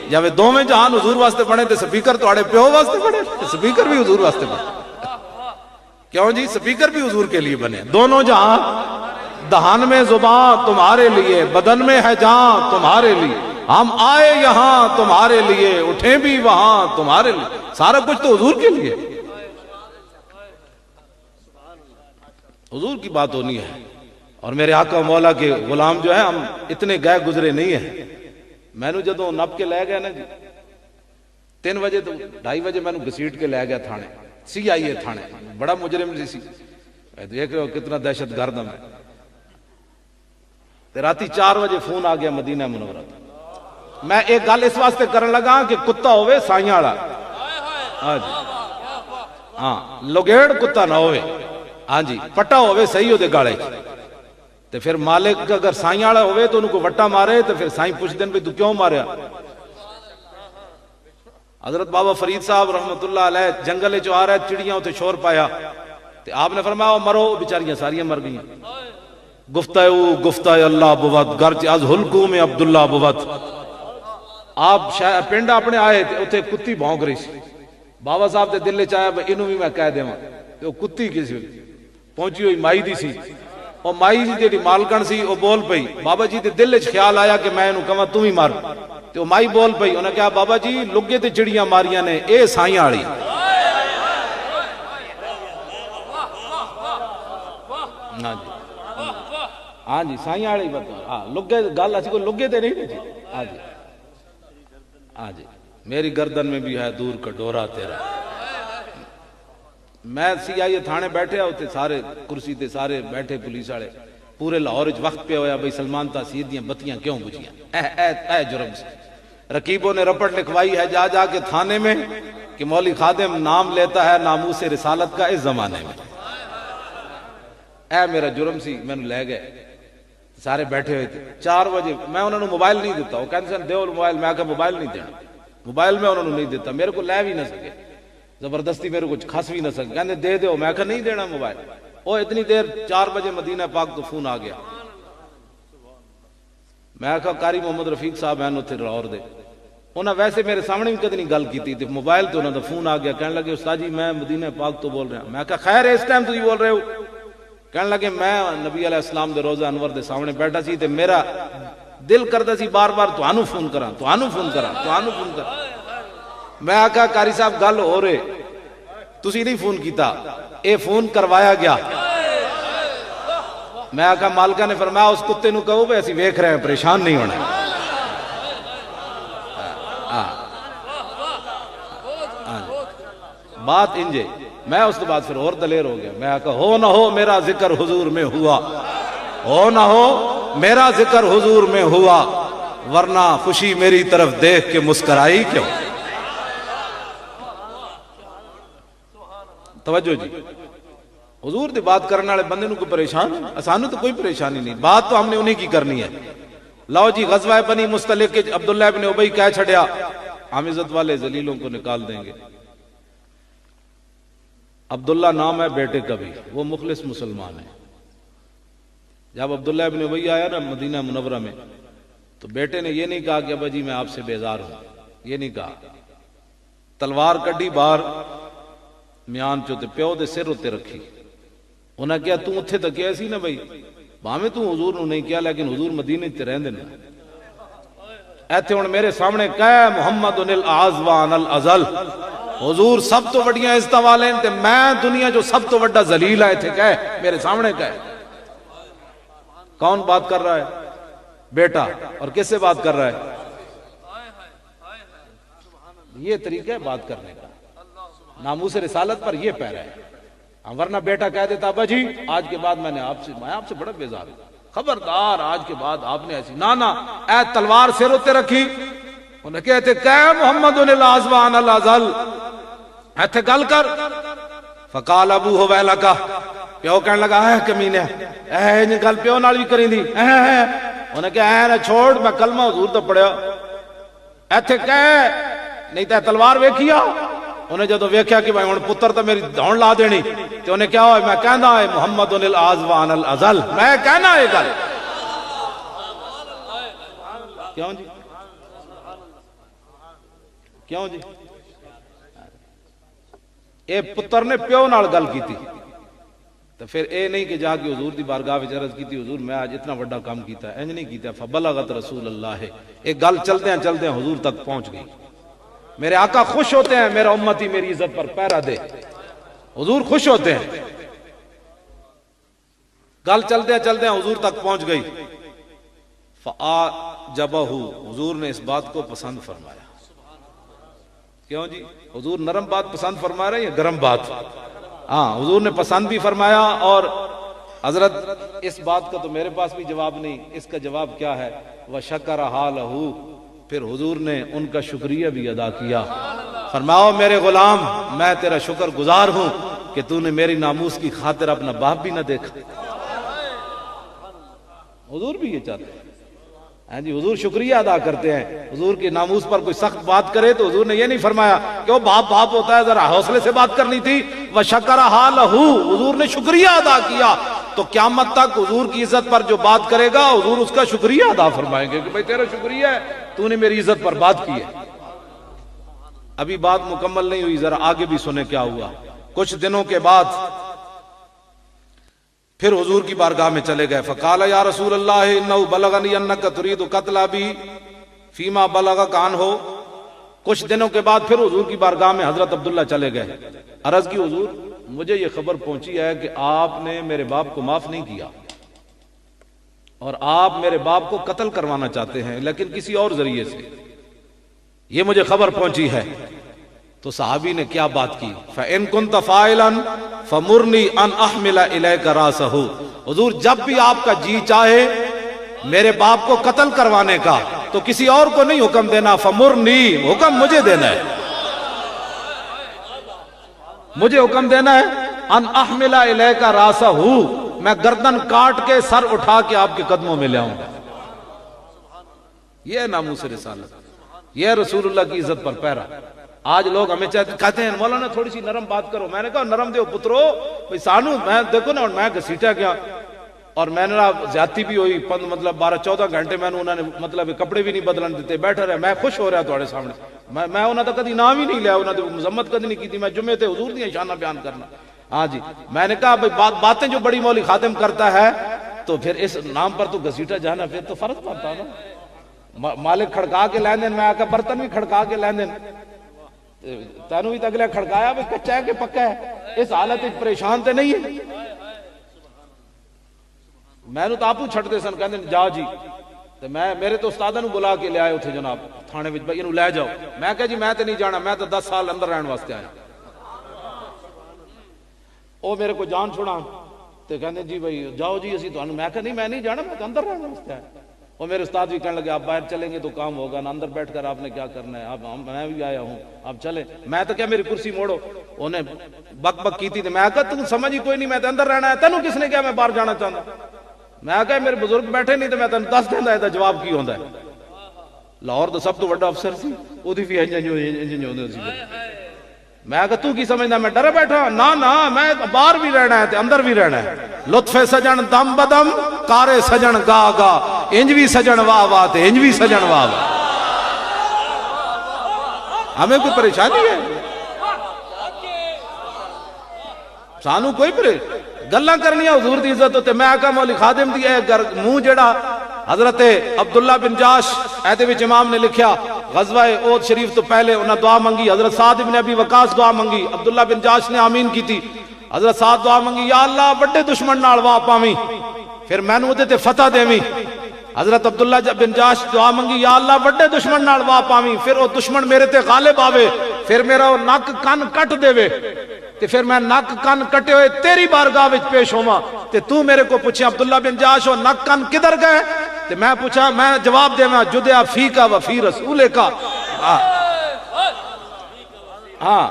[SPEAKER 2] جب دو میں جہان حضور واسطے بنے تو سپیکر تواڈے پیو واسطے بنے, سپیکر بھی حضور واسطے بنے. کیوں جی سپیکر بھی حضور کے لیے بنے. دونوں جہاں, دہان میں زبان تمہارے لیے, بدن میں ہے جان تمہارے لیے, ہم آئے یہاں تمہارے لیے, اٹھیں بھی وہاں تمہارے لیے. سارا کچھ تو حضور کے لیے, حضور کی بات ہونی ہے. اور میرے آقا مولا کے غلام جو ہے ہم اتنے گئے گزرے نہیں ہیں. میں نے جدوں نپ کے لے گیا نا جی 3 بجے تو 2:30 بجے میں نے گسیٹ کے لے گیا تھانے, CIA تھانے, بڑا مجرم سی. دیکھ رہے ہو کتنا دہشت گرد ہے. راتی 4 بجے فون آ گیا مدینہ منورہ. میں ایک گل اس واسطے کرن لگا کہ کتا ہوئے سائیاں والا. ہاں جی ہاں لوگیڑ کتا نہ ہوئے. ہاں جی پٹا ہوئے صحیح ہوئے گاڑے تے پھر مالک اگر سائیں والا ہوئے تو ان کو وٹا مارے تو پھر سائیں پوچھ دیں بھی تو کیوں ماریا. حضرت بابا فرید صاحب رحمت اللہ علیہ جنگل چو آ رہے چڑیاں ہوتے شور پایا تے آپ نے فرمایا مرو, بیچاریاں ساریاں مر گئیں. گفتہ اللہ بوت گرچ از حلقوں میں عبداللہ بوت. آپ پنڈ اپنے آئے تے اتنے کتی بھونک رہی سی. بابا صاحب تے دل چاہیا انہوں بھی میں کہہ دے تو کتی کسی پہنچی ہوئی مائی دی سی، اور مائی دی جیڑی مالکن سی وہ بول پئی، بابا جی دے دل وچ خیال آیا کہ میں انہوں کہاں تم ہی مار، تو مائی بول پئی، انہوں نے کہا بابا جی لگے تے چڑیاں ماریاں نے، اے سائیاں والی۔ ہاں جی سائیاں والی بات، ہاں لگے گل اسی کو لگے تے نہیں جی، ہاں جی ہاں جی، میری گردن میں بھی ہے دور کا ڈورا تیرا۔ میں سی آئی تھانے بیٹھے ہوتے سارے کرسی تے سارے بیٹھے پولیس والے، پورے لاہور وچ وقت پہ ہویا بھئی سلمان تاثیر دیاں بتیاں کیوں بجھیاں، اے جرم سے۔ رقیبوں نے رپٹ لکھوائی ہے جا جا کے تھانے میں کہ مولوی خادم نام لیتا ہے ناموس رسالت کا اس زمانے میں، اے میرا جرم سی، میں نے لے گئے، سارے بیٹھے ہوئے تھے۔ 4 بجے میں انہوں نے موبائل نہیں دیتا، وہ کہتے ہیں دیو موبائل، میں کہا موبائل نہیں دینا، موبائل میں انہوں نے نہیں دیتا، میرے کو لے بھی نہ سکے، زبردستی میرے کو کھس بھی نہ سکے، کہتے دے دیو، میں کہا نہیں دینا موبائل۔ وہ اتنی دیر 4 بجے مدینہ پاک تو فون آ گیا، میں کہا قاری محمد رفیق صاحب ہیں اتنے لاہور دے، انہوں نے ویسے میرے سامنے بھی کدی نہیں گل کی تھی، موبائل تو انہوں نے فون آ گیا، کہنے لگے استاد جی میں مدینہ پاک تو بول رہا ہوں۔ میں کہا خیر اس ٹائم تو ہی بول رہے ہو؟ کہنے لگے میں نبی علیہ السلام دے روزہ انور دے سامنے بیٹھا سی تے میرا دل کرتا سی بار بار تانوں فون کراں، تانوں فون کراں، تانوں فون کراں۔ میں آکھا قاری صاحب گل ہو رہے، تسی نہیں فون کیتا، اے فون کروایا گیا۔ میں آکھا مالکہ نے فرمایا اس کتے نو کہو بے اسی ویکھ رہے ہیں، پریشان نہیں ہونا۔ بات انجے، میں اس کے بعد پھر اور دلیر ہو گیا، میں آکھا ہو نہ ہو میرا ذکر حضور میں ہوا، ہو نہ ہو میرا ذکر حضور میں ہوا، ورنہ خوشی میری طرف دیکھ کے مسکرائی کیوں؟ توجہ جی، حضور دی بات کرنے والے بندے نو کوئی پریشان ہے؟ اسانو تو کوئی پریشانی نہیں، بات تو ہم نے انہی کی کرنی ہے۔ لو جی غزوہ بنی مستلق کے عبداللہ ابن ابی کہہ چھڑیا ہم عزت والے ذلیلوں کو نکال دیں گے۔ عبداللہ نام ہے بیٹے کا بھی، وہ مخلص مسلمان ہے۔ جب عبداللہ ابن ابی آیا نا مدینہ منورہ میں تو بیٹے نے یہ نہیں کہا کہ ابا جی میں آپ سے بیزار ہوں، یہ نہیں کہا، تلوار کڈی باہر میان چوتے پیو دے سر ہوتے رکھی، انہاں کیا تو اتھے تک کیا سی نا بھائی باہمیں تو حضور نو نہیں کیا لیکن حضور مدینہ تے رہن دینا، ایتھے ہن میرے سامنے کہے محمد الاعظوان الازل، حضور سب تو وڈیاں عزتاں والے تے میں دنیا جو سب تو وڈا ذلیل ہے تھے کہے میرے سامنے کہے۔ کون بات کر رہا ہے؟ بیٹا، اور کس سے بات کر رہا ہے؟ یہ طریقہ ہے بات کرنے کا، ناموس رسالت پر یہ پیرا ہے، ورنہ بیٹا کہہ دیتا ابا جی آج کے بعد میں آپ سے بڑا بیزار ہوں، خبردار آج کے بعد آپ نے ایسی نانا اے تلوار سر ہوتے رکھی، انہیں کہتے کہ محمد الاعظوان الازل ایتھے گل کر، فقال ابوہ ویلکا، پیو کہنے لگا اے کمینے اے انہیں گل پیو نال بھی کریں دی، انہیں کہا اے نہ چھوڑ میں کلمہ حضور تو پڑھیا، ایتھے کہے نہیں تے تلوار ویکھیا، انہیں جدو ویکھیا کہ بھائی پتر تو میری دھون لا دینی، تو انہیں کیا ہوئے میں کہنا ہے محمد الاعظوان الازل، میں کہنا ہے گل کیوں جی کیوں جی اے پتر نے پیو نال گل کی تھی تو پھر اے نہیں کہ جا کے حضور دی بارگاہ وچ عرض کی تھی حضور میں آج اتنا بڑا کام کیتا ہے، انج نہیں کیتا، فبلغت رسول اللہ، ایک گل چلتے ہیں حضور تک پہنچ گئی، میرے آقا خوش ہوتے ہیں میرا امتی میری عزت پر پیرا دے، حضور خوش ہوتے ہیں، گل چلتے ہیں حضور تک پہنچ گئی، فَآجَبَهُ، حضور نے اس بات کو پسند فرمایا۔ کیوں جی حضور نرم بات پسند فرما رہے ہیں یا گرم بات؟ ہاں حضور نے پسند بھی فرمایا، اور حضرت اس بات کا تو میرے پاس بھی جواب نہیں، اس کا جواب کیا ہے؟ وَشَكَرَ حَالَهُ، پھر حضور نے ان کا شکریہ بھی ادا کیا، فرماؤ میرے غلام میں تیرا شکر گزار ہوں کہ تو نے میری ناموس کی خاطر اپنا باپ بھی نہ دیکھا۔ حضور بھی یہ چاہتے ہیں، ہاں جی حضور شکریہ ادا کرتے ہیں، حضور کی ناموس پر کوئی سخت بات کرے تو حضور نے یہ نہیں فرمایا کہ وہ باپ ہوتا ہے ذرا حوصلے سے بات کرنی تھی، وَشَكَرَ حَالَهُ، حضور نے شکریہ ادا کیا، تو قیامت تک حضور کی عزت پر جو بات کرے گا حضور اس کا شکریہ ادا فرمائیں گے کہ بھئی تیرا شکریہ ہے تو نے میری عزت پر بات کی ہے۔ ابھی بات مکمل نہیں ہوئی، ذرا آگے بھی سنیں کیا ہوا۔ کچھ دنوں کے بعد پھر حضور کی بارگاہ میں چلے گئے. فقال یا رسول اللہ انہ بلغنی انک ترید قتل ابی فیما بلغک عنہ. کچھ دنوں کے بعد پھر حضور کی بارگاہ میں حضرت عبداللہ چلے گئے. عرض کی حضور مجھے یہ خبر پہنچی ہے کہ آپ نے میرے باپ کو معاف نہیں کیا اور آپ میرے باپ کو قتل کروانا چاہتے ہیں لیکن کسی اور ذریعے سے, یہ مجھے خبر پہنچی ہے. تو صحابی نے کیا بات کی؟ فَإِن كُنْتَ فَاعِلًا فَمُرْنِي أَنْ أَحْمِلَ إِلَيْكَ رَأْسَهُ. حضور جب بھی آپ کا جی چاہے میرے باپ کو قتل کروانے کا تو کسی اور کو نہیں حکم دینا, فَمُرْنِي, حکم مجھے دینا ہے, مجھے حکم دینا ہے. ان احمل الیک راسہ, میں گردن کاٹ کے سر اٹھا کے آپ کے قدموں میں لے آؤں گا. یہ ناموس رسالت, یہ رسول اللہ کی عزت پر پیرا. آج لوگ ہمیں کہتے ہیں مولانا تھوڑی سی نرم بات کرو. میں نے کہا نرم دیو پترو بھئی سانو, میں دیکھو نا میں گھسیٹا گیا اور میں نے زیادتی بھی ہوئی, مطلب 12-14 گھنٹے میں انہوں نے مطلب کپڑے بھی نہیں بدلن دیتے, بیٹھے رہے. میں خوش ہو رہا تھوڑے سامنے, میں انہوں نے کدی نام ہی نہیں لیا, انہوں نے مذمت کدی نہیں کی تھی. میں جمعے تھے حضور دی شانہ بیان کرنا. ہاں جی, میں نے کہا بھئی باتیں جو بڑی مولی خاتم کرتا ہے تو پھر اس نام پر تو گھسیٹا جانا پھر تو فرض پڑتا نا. مالک کھڑکا کے لین دین, میں آ کے برتن بھی کھڑکا کے لین دین, تینوں بھی تگلے کھڑکایا بھی کچا ہے کہ پکا ہے, اس حالت پریشان تے نہیں ہے. میں نے تو آپو چھٹ دے سن کہندے جا جی, میں میرے تو استادہ نو بلا کے لے آئے اتھے جناب تھانے وچ, بھائی انہوں لے جاؤ. میں کہا جی میں تے نہیں جانا, میں تو 10 سال اندر رہن واسطے آیا. او میرے کو جان چھوڑا تے کہندے جی بھائی جاؤ جی اسی تو, میں کہا نہیں میں نہیں جانا, میں تو اندر رہن واسطے آیا. اور میرے استاد بھی کہنے لگے آپ باہر چلیں گے تو کام ہوگا نا, اندر بیٹھ کر آپ نے کیا کرنا ہے, آپ میں بھی آیا ہوں آپ چلیں. میں تو کیا میری کرسی موڑو, انہیں بک بک کی تھی. میں کہا تم سمجھ ہی کوئی نہیں, میں تو اندر رہنا ہے, تینوں کس نے کیا میں باہر جانا چاہتا. میں کہا میرے بزرگ بیٹھے نہیں تو میں تینوں دس دینا ہے جواب کی ہوتا ہے. لاہور تو سب تو بڑا افسر سی, وہ بھی میں کہا تو کی سمجھنا میں ڈرے بیٹھا, نہ میں باہر بھی رہنا ہے اندر بھی رہنا ہے. لطف سجن دم بدم کارے سجن گا گا, انج بھی سجن واہ واہ تے انج بھی سجن واہ واہ. ہمیں کوئی پریشانی ہے؟ سانو کوئی گلاں کرنیاں حضور دی عزت ہوتے. میں آقا مولی خادم دی منہ جڑا حضرت عبداللہ بن جاش ایدے وچ امام نے لکھیا, غزوہ احد شریف تو پہلے انہاں دعا منگی, حضرت سعد بن ابی وقاص دعا منگی, عبداللہ بن جاش نے آمین کی تھی. حضرت سعد دعا منگی, یا اللہ بڑے دشمن نال واہ پاویں پھر میں نو تے فتح دیویں. حضرت عبداللہ بن جاش دعا منگی, یا اللہ بڑے دشمن نال واہ پاویں پھر وہ دشمن میرے تے غالب آوے, پھر میرا نک کن کٹ دے تے پھر میں نک کن کٹے ہوئے تیری بارگاہ وچ پیش ہوواں. تے تو میرے کو پوچھے عبداللہ بن جاش وہ نک کن کدھر گئے, تے میں پوچھا, میں جواب دیواں جدیا فی کا و فی رسول کا. ہاں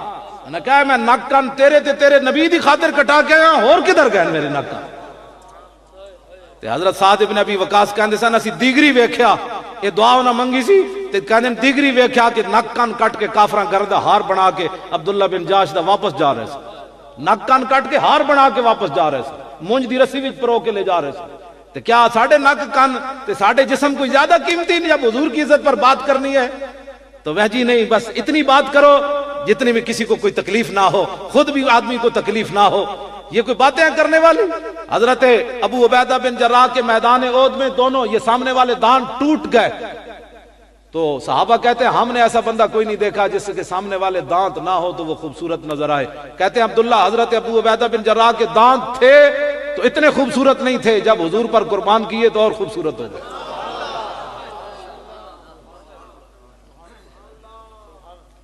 [SPEAKER 2] نے کہا میں نک کن تیرے تے تیرے نبی دی خاطر کٹا کے آیا, اور کدھر گئے میرے نک کن. تے حضرت سعد ابن ابی وقاص کہندے سن اسی دیگری ویکھیا, یہ دعا انہاں منگی سی تے کہندے دیگری ویکھیا کہ نک کن کٹ کے کافراں گرد ہار بنا کے عبداللہ بن جاش دا واپس جا رہے سے, نک کن کٹ کے ہار بنا کے واپس جا رہے سے, مونج دی رسی وچ پرو کے لے جا رہے سے. تے کیا ساڑھے نک کن تے ساڑھے جسم کوئی زیادہ قیمتی نہیں؟ جب حضور کی عزت پر بات کرنی ہے تو وہ جی نہیں, بس اتنی بات کرو جتنی میں کسی کو کوئی تکلیف نہ ہو, خود بھی آدمی کو تکلیف نہ ہو. یہ کوئی باتیں کرنے والی؟ حضرت ابو عبیدہ بن جراح کے میدان احد میں دونوں یہ سامنے والے دان ٹوٹ گئے تو صحابہ کہتے ہیں ہم نے ایسا بندہ کوئی نہیں دیکھا جس کے سامنے والے دانت نہ ہو تو وہ خوبصورت نظر آئے. کہتے ہیں عبداللہ حضرت ابو عبیدہ بن جراح کے دانت تھے تو اتنے خوبصورت نہیں تھے, جب حضور پر قربان کیے تو اور خوبصورت ہو گئے.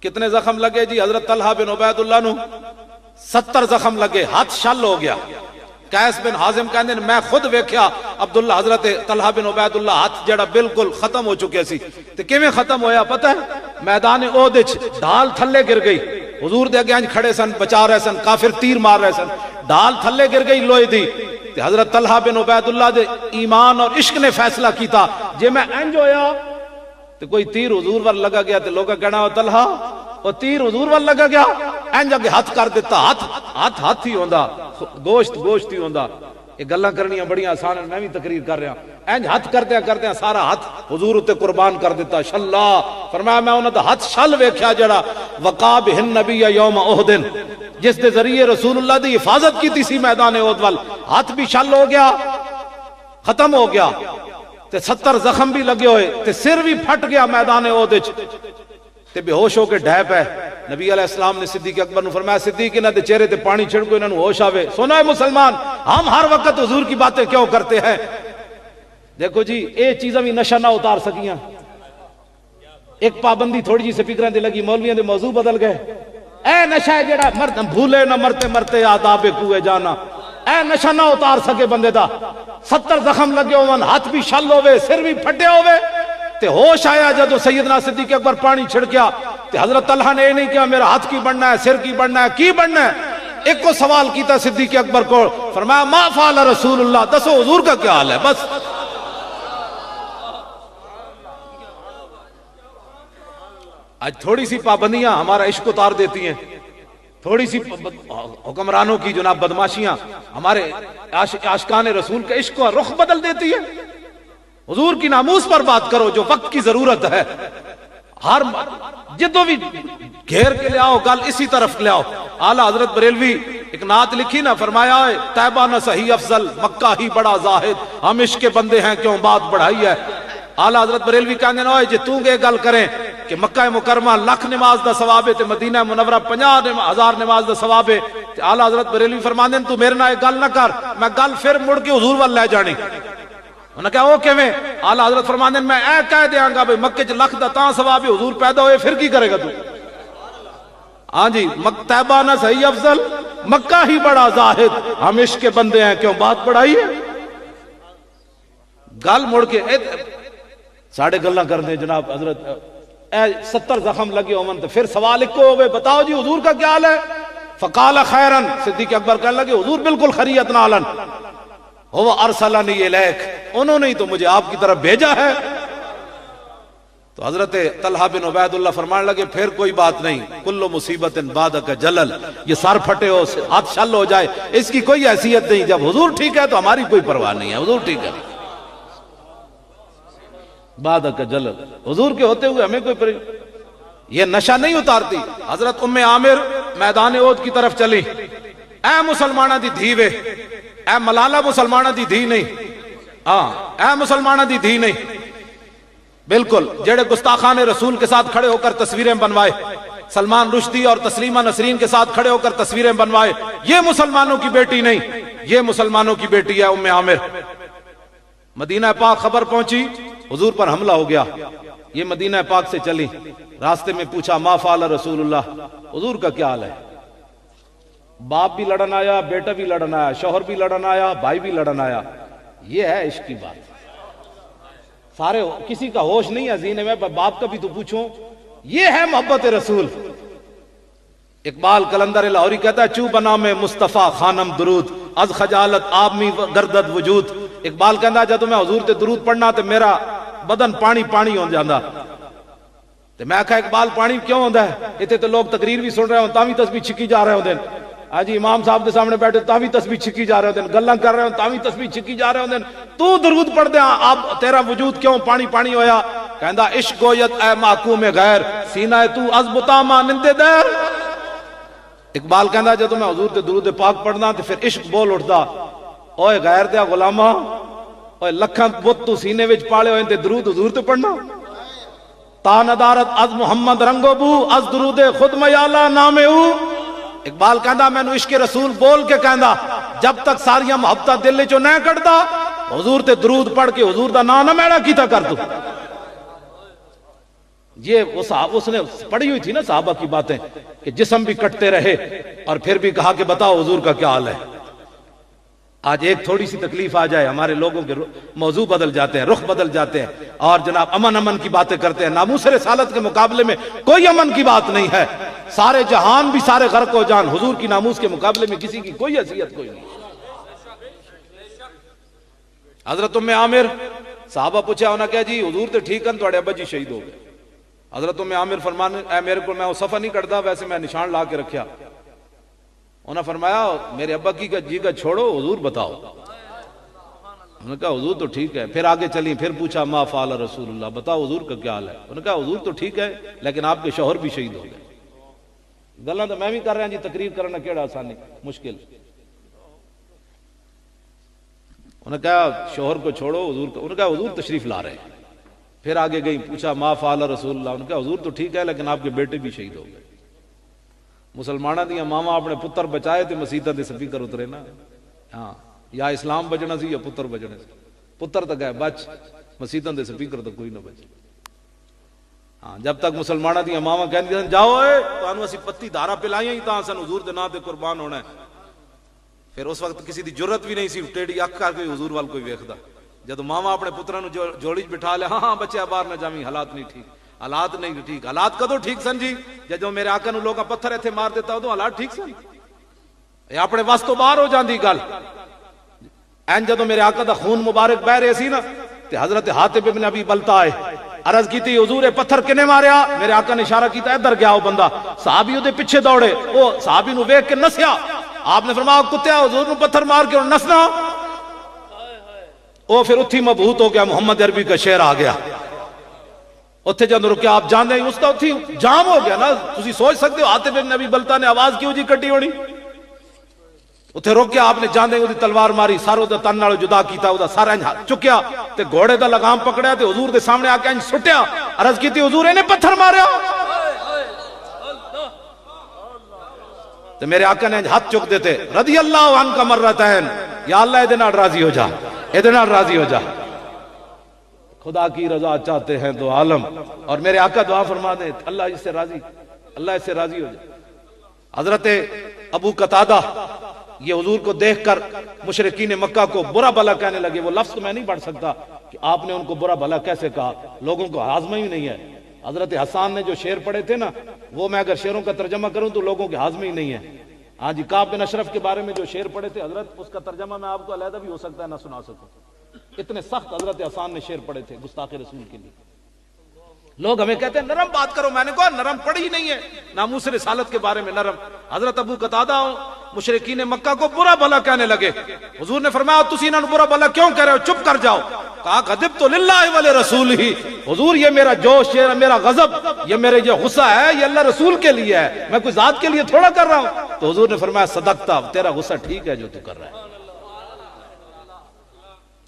[SPEAKER 2] کتنے زخم لگے جی حضرت طلحہ بن عبید اللہ نو؟ 70 زخم لگے, ہاتھ شل ہو گیا. قیس بن حازم کہندے میں خود ویکھیا عبداللہ حضرت طلحہ بن عبید اللہ ہاتھ جڑا بالکل ختم ہو چکے سی. تے کیویں ختم ہویا پتہ ہے؟ میدان احد وچ ڈھال تھلے گر گئی, حضور دے اگے کھڑے سن, بچا رہے سن, کافر تیر مار رہے سن, ڈھال تھلے گر گئی لوہے دی. تے حضرت طلحہ بن عبید اللہ دے ایمان اور عشق نے فیصلہ کیتا جے میں انج ہویا تے کوئی تیر حضور ور لگا گیا تے لوگا کہنا او طلحہ وہ تیر حضور ور لگا گیا, انج اگے ہاتھ کر دیتا, ہاتھ ہی ہوندا, گوشت ہی ہوندا. یہ گلاں کرنیاں بڑیاں آسان ہیں, میں بھی تقریر کر رہا. انج ہاتھ کرتے سارا ہاتھ حضور تے قربان کر دیتا. شلا فرمایا میں انہاں دا ہاتھ شل ویکھیا جڑا وقا بہن نبی یوم احد, جس دے ذریعے رسول اللہ دی حفاظت کی سی میدان احد وال، ہاتھ بھی شل ہو گیا، ختم ہو گیا، تے 70 زخم بھی لگے ہوئے، تے سر بھی پھٹ گیا میدان احد وچ، تے بے ہوش ہو کے ڈھے پے۔ نبی علیہ السلام نے صدیق اکبر نے فرمایا صدیق انہاں دے چہرے تے پانی چھڑکو، انہاں نوں ہوش آوے۔ سنا ہے مسلمان، ہم ہر وقت حضور کی باتیں کیوں کرتے ہیں؟ دیکھو جی اے چیزاں بھی نشہ نہ اتار سکیاں، ایک پابندی تھوڑی جی سپیکراں تے لگی، مولویاں دے موضوع بدل گئے۔ اے نشہ ہے جڑا مرد بھولے نہ مرتے مرتے آداب کوئے جانا، اے نشہ نہ اتار سکے بندے دا۔ 70 زخم لگے ہوئے، ہاتھ بھی شل ہوئے، سر بھی پھٹے ہوئے، تے ہوش آیا جدو سیدنا صدیق اکبر پانی چھڑکیا، تے حضرت طلحہ نے نہیں کہا میرا ہاتھ کی بننا ہے، سر کی بننا ہے، کی بننا ہے؟ ایک کو سوال کیتا صدیق اکبر کو، فرمایا ما فعل رسول اللہ، دسو حضور کا کیا حال ہے؟ بس آج تھوڑی سی پابندیاں ہمارا عشق اتار دیتی ہیں، تھوڑی سی حکمرانوں کی جناب بدماشیاں ہمارے عاشقان رسول کے عشق کا رخ بدل دیتی ہے۔ حضور کی ناموس پر بات کرو جو وقت کی ضرورت ہے، ہر جدو بھی گھیر کے لے آؤ گل اسی طرف لے آؤ۔ اعلیٰ حضرت بریلوی ایک نعت لکھی نا، فرمایا ہے طیبہ نہ صحیح افضل، مکہ ہی بڑا زاہد، ہم عشق کے بندے ہیں کیوں بات بڑھائی ہے۔ اعلیٰ حضرت بریلوی کہنے نہ ہوئے جے تو گے گل کریں کہ مکہ مکرمہ لکھ نماز دا ثواب ہے تے مدینہ منورہ 50,000 نماز دا ثواب ہے، تے اعلیٰ حضرت بریلوی فرماندے تو میرے نہ گل نہ کر، میں گل پھر مڑ کے حضور وال لے جانی۔ انہوں نے کہا وہ کیویں؟ اعلیٰ حضرت فرماندے میں اے کہہ دیاں گا بھئی مکہ چ لکھ دا تاں ثواب ہے، حضور پیدا ہوئے پھر کی کرے گا تو؟ ہاں جی، طیبہ نہ صحیح افضل، مکہ ہی بڑا زاہد، ہم عشق کے بندے ہیں کیوں بات بڑھائی ہے؟ گل مڑ کے ساڑھے گلہ کر دیں جناب حضرت، اے 70 زخم لگے ہومن تو پھر سوال ایک کو ہوئے بتاؤ جی حضور کا کیا حال ہے؟ فقال خیرن، صدیق اکبر کہنے لگے حضور بالکل خیریت نالن، هو ارسلنی الیک، انہوں نے تو مجھے آپ کی طرف بھیجا ہے۔ تو حضرت طلحہ بن عبید اللہ فرمانے لگے پھر کوئی بات نہیں، کل مصیبت بعدک جلل، یہ سر پھٹے ہو ہاتھ شل ہو جائے اس کی کوئی حیثیت نہیں، جب حضور ٹھیک ہے تو ہماری کوئی پرواہ نہیں ہے، حضور ٹھیک ہے۔ بعدک جلل، حضور کے ہوتے ہوئے ہمیں کوئی یہ نشہ نہیں اتارتی۔ حضرت ام عامر میدان احد کی طرف چلی، اے مسلمانہ دی دھی وے، اے ملالہ مسلمانہ دی دھی نہیں، اے مسلمانہ دی دھی نہیں، بالکل جڑے گستاخان رسول کے ساتھ کھڑے ہو کر تصویریں بنوائے، سلمان رشدی اور تسلیمہ نسرین کے ساتھ کھڑے ہو کر تصویریں بنوائے، یہ مسلمانوں کی بیٹی نہیں، یہ مسلمانوں کی بیٹی ہے ام عامر۔ مدینہ پاک خبر پہنچی حضور پر حملہ ہو گیا، یہ مدینہ پاک سے چلی، راستے میں پوچھا ما فعل رسول اللہ، حضور کا کیا حال ہے؟ باپ بھی لڑن آیا، بیٹا بھی لڑن آیا، شوہر بھی لڑن آیا، بھائی بھی لڑن آیا، یہ ہے عشق کی بات۔ سارے کسی کا ہوش نہیں ہے زینے میں، باپ کا بھی تو پوچھوں، یہ ہے محبت رسول۔ اقبال کلندر لاہوری کہتا ہے چو بنا میں مصطفیٰ خانم درود، از خجالت آب می گردد وجود۔ اقبال کہتا ہے جب میں حضور تے درود پڑھنا تے میرا بدن پانی پانی ہو جاندہ، تے میں کہا اقبال پانی کیوں ہوندہ ہے؟ اتنے تو لوگ تقریر بھی سن رہے ہوں تاں بھی تسبیح چھکی جا رہے ہوں دن، آج امام صاحب دے سامنے بیٹھے تاں بھی تسبیح چھکی جا رہے ہوں دن، گلہ کر رہے ہوں تاں بھی تسبیح چھکی جا رہے ہوں دن، تو درود پڑھ دے اب تیرا وجود کیوں پانی پانی ہویا؟ کہندہ عشق گویت اے محکوم غیر، سینہ تو از بتا مانندے دیر۔ اقبال کہندہ جب میں حضور تے درود پاک پڑھنا تے پھر عشق بول اٹھدا، اوے غیر دیا غلامہ، اوے لکھاں بت تو سینے وچ پاڑے ہوئے تے درود حضور تے پڑھنا، تا ندارت از محمد رنگو بو، از درود خود میالا نام او۔ اقبال کہندا میں نو عشق رسول بول کے کہندا جب تک ساریاں محبتہ دل چو نہ کٹدا حضور تے درود پڑھ کے حضور دا نام نہ میڑا کیتا کر دو۔ یہ وہ صحابہ اس نے پڑھی ہوئی تھی نا صحابہ کی باتیں کہ جسم بھی کٹتے رہے اور پھر بھی کہا کہ بتاؤ حضور کا کیا حال ہے۔ آج ایک تھوڑی سی تکلیف آ جائے ہمارے لوگوں کے موضوع بدل جاتے ہیں، رخ بدل جاتے ہیں، اور جناب امن امن کی باتیں کرتے ہیں۔ ناموس رسالت کے مقابلے میں کوئی امن کی بات نہیں ہے، سارے جہان بھی سارے غرق ہو جان، حضور کی ناموس کے مقابلے میں کسی کی کوئی حیثیت کوئی نہیں۔ حضرت ام عامر صحابہ پوچھا انہوں نے کہا جی حضور تے ٹھیک ہیں تھوڑے ابا جی شہید ہو گئے۔ حضرت ام عامر فرمانے اے میرے کو میں وہ صفحہ نہیں کرتا ویسے میں نشان لا کے رکھیا۔ انہوں نے فرمایا میرے ابا کی جی کا چھوڑو حضور بتاؤ۔ انہوں نے کہا حضور تو ٹھیک ہے، پھر آگے چلیں، پھر پوچھا ما فعل رسول اللہ، بتاؤ حضور کا کیا حال ہے؟ انہوں نے کہا حضور تو ٹھیک ہے لیکن آپ کے شوہر بھی شہید ہو گئے۔ گلاں تو میں بھی کر رہا جی، تقریر کرنا کیڑا آسانی مشکل. انہوں نے کہا شوہر کو چھوڑو حضور کو. انہوں نے کہا حضور تشریف لا رہے ہیں. پھر آگے گئی، پوچھا ما فعل رسول اللہ. انہوں نے کہا حضور تو ٹھیک ہے لیکن آپ کے بیٹے بھی شہید ہو گئے. مسلمانوں دیا ماما اپنے پتر بچائے تے مسیطہ دے سپیکر اترے نا. ہاں یا اسلام بچنا سی یا پتر بچنے سی. پتر تک ہے بچ، مسیطہ دے سپیکر تو کوئی نہ بچے. ہاں جب تک مسلمانوں دیا ماما کہندی جاؤ اے تانوں اسی پتی دھارا پلائیاں ہی تاں سن حضور دے نام تے قربان ہونا ہے. پھر اس وقت کسی دی جرت بھی نہیں سی ٹیڑی اکھ کر کے حضور وال کوئی ویکھدا. جب ماما اپنے پتراں نو جوڑی چ بٹھا لیا، ہاں بچے باہر نہ جاویں، حالات نہیں ٹھیک. حالات نہیں ٹھیک. حالات کدوں ٹھیک سن جی؟ جدوں میرے آقا نو لوگاں پتھر ایتھے مار دیتا ادوں حالات ٹھیک سن. یہ اپنے وس تو باہر ہو جاندی گل. این جدوں میرے آقا دا خون مبارک بہ رہے سی نا تے حضرت حاتب ابن ابی بلتا آئے، عرض کیتی حضور پتھر کنے ماریا؟ میرے آقا نے اشارہ کیتا ادھر گیا وہ بندہ. صحابی دے پیچھے دوڑے، وہ صحابی نو ویکھ کے نسیا. آپ نے فرمایا کتیا حضور نو پتھر مار کے نسنا. وہ پھر اتھی مبہوت ہو گیا. محمد عربی کا شعر آ گیا. اتھے جب رکیا آپ جاندے اس دا اتھی جام ہو گیا نا. تسی سوچ سکتے ہو حاتب ابن ابی بلتا نے آواز کیوں جی کٹی ہونی. اتھے روکیا آپ نے، جاندے دی تلوار ماری، سارو دا تن نالو جدا کیتا، او دا سارا انج چکیا تے گھوڑے دا لگام پکڑیا تے حضور دے سامنے آ کے انج سٹیا. عرض کیتی حضور نے پتھر ماریا. تے میرے آقا نے ہاتھ چک دیتے، رضی اللہ عنہ مرتين، یا اللہ اے دے نال راضی ہو جا، اے دے نال راضی ہو جا. خدا کی رضا چاہتے ہیں دو عالم. اور میرے آقا دعا فرما دے اللہ اس سے راضی، اللہ اس سے راضی ہو جائے. حضرت ابو قتادہ یہ حضور کو دیکھ کر مشرکین مکہ کو برا بھلا کہنے لگے. وہ لفظ تو میں نہیں پڑھ سکتا کہ آپ نے ان کو برا بھلا کیسے کہا، لوگوں کو ہاضمہ ہی نہیں ہے. حضرت حسان نے جو شعر پڑھے تھے نا، وہ میں اگر شعروں کا ترجمہ کروں تو لوگوں کے ہاضمہ ہی نہیں ہے. ہاں جی، کعب بن اشرف کے بارے میں جو شعر پڑھے تھے حضرت، اس کا ترجمہ میں آپ کو علیحدہ بھی ہو سکتا ہے نہ سنا سکوں. اتنے سخت حضرت حسان نے شعر پڑھے تھے گستاخ رسول کے لیے. لوگ ہمیں کہتے ہیں نرم بات کرو. میں نے کہا نرم پڑھی ہی نہیں ہے، ناموس رسالت کے بارے میں نرم. حضرت ابو قتادہ مشرکین مکہ کو برا بھلا کہنے لگے. حضور نے فرمایا تسی انہاں برا بھلا کیوں کہہ رہے ہو، چپ کر جاؤ. کہا غضب تو للہ ولرسولہ، حضور یہ میرا جوش، یہ میرا غضب، یہ میرے یہ غصہ ہے، یہ اللہ رسول کے لیے ہے، میں کوئی ذات کے لیے تھوڑا کر رہا ہوں. تو حضور نے فرمایا صدقتا، تیرا غصہ ٹھیک ہے جو تو کر رہا ہے.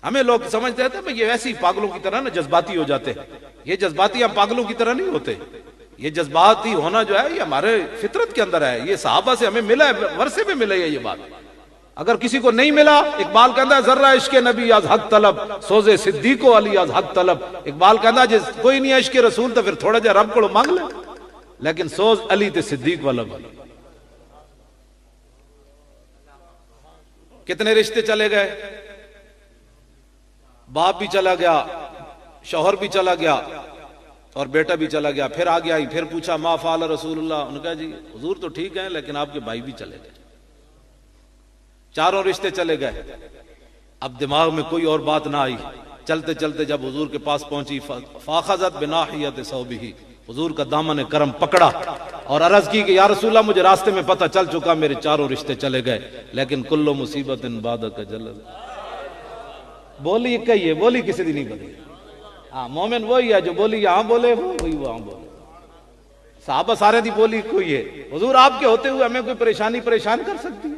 [SPEAKER 2] ہمیں لوگ سمجھتے ہیں کہ یہ ایسی پاگلوں کی طرح نا جذباتی ہو جاتے ہیں. یہ جذباتی ہم پاگلوں کی طرح نہیں ہوتے. یہ جذباتی ہونا جو ہے یہ ہمارے فطرت کے اندر ہے. یہ صحابہ سے ہمیں ملا ہے، ورثے میں ملا ہے یہ بات. اگر کسی کو نہیں ملا، اقبال کہتا ہے ذرہ عشق نبی از حق طلب، سوز صدیق و علی از حق طلب. اقبال کہتا ہے جس کوئی نہیں عشق رسول تو پھر تھوڑا جا رب کو مانگ لے، لیکن سوز علی تے صدیق والا بنا. کتنے رشتے چلے گئے، باپ بھی چلا گیا، شوہر بھی چلا گیا اور بیٹا بھی چلا گیا. پھر آ گیا، پھر پوچھا ما فعل رسول اللہ. انہوں نے کہا جی حضور تو ٹھیک ہے لیکن آپ کے بھائی بھی چلے گئے. چاروں رشتے چلے گئے. اب دماغ میں کوئی اور بات نہ آئی. چلتے چلتے جب حضور کے پاس پہنچی، فاخذت بناحیت ثوبہ، حضور کا دامن کرم پکڑا اور عرض کی کہ یا رسول اللہ مجھے راستے میں پتہ چل چکا میرے چاروں رشتے چلے گئے، لیکن کل مصیبت بعدک جلل. بولی ایک ہی ہے، بولی کسی دی نہیں بدلی. ہاں مومن وہی ہے جو بولی یہاں بولے، وہی وہاں بولے. صحابہ سارے دی بولی کوئی ہے. حضور آپ کے ہوتے ہوئے ہمیں کوئی پریشانی پریشان کر سکتی ہے؟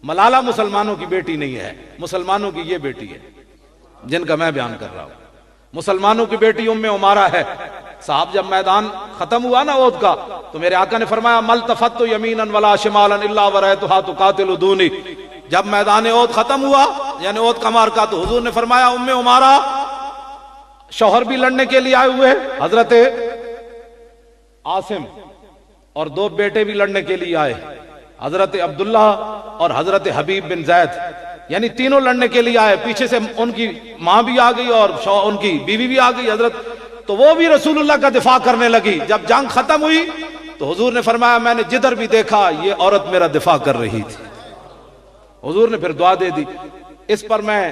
[SPEAKER 2] ملالہ مسلمانوں کی بیٹی نہیں ہے، مسلمانوں کی یہ بیٹی ہے جن کا میں بیان کر رہا ہوں. مسلمانوں کی بیٹی ام عمارہ ہے. صاحب جب میدان ختم ہوا نا احد کا تو میرے آقا نے فرمایا ملتفت یمینا ولا شمالا الا ورأیتها تقاتل دونی. جب میدان احد ختم ہوا یعنی احد کا مارکا تو حضور نے فرمایا ام عمارہ، شوہر بھی لڑنے کے لیے آئے ہوئے حضرت عاصم، اور دو بیٹے بھی لڑنے کے لیے آئے، حضرت عبداللہ اور حضرت حبیب بن زید، یعنی تینوں لڑنے کے لیے آئے. پیچھے سے ان کی ماں بھی آ گئی اور ان کی بیوی بھی آ گئی حضرت، تو وہ بھی رسول اللہ کا دفاع کرنے لگی. جب جنگ ختم ہوئی تو حضور نے فرمایا میں نے جدھر بھی دیکھا یہ عورت میرا دفاع کر رہی تھی. حضور نے پھر دعا دے دی. اس پر میں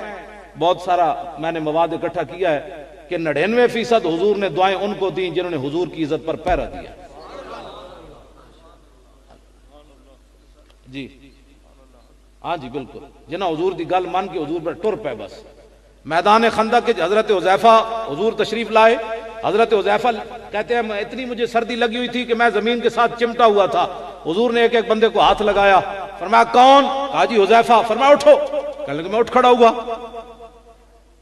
[SPEAKER 2] بہت سارا میں نے مواد اکٹھا کیا ہے کہ 99% حضور نے دعائیں ان کو دیں جنہوں نے حضور کی عزت پر پہرا دیا. جی ہاں جی بالکل، جنہاں حضور دی گل مان کے حضور پر ٹر پے. بس میدان خندق کے حضرت حذیفہ حضور تشریف لائے. حضرت حذیفہ کہتے ہیں اتنی مجھے سردی لگی ہوئی تھی کہ میں زمین کے ساتھ چمٹا ہوا تھا. حضور نے ایک ایک بندے کو ہاتھ لگایا، فرمایا کون؟ کہا جی حذیفہ، فرمایا اٹھو، کہنے لگے میں اٹھ کھڑا ہوا۔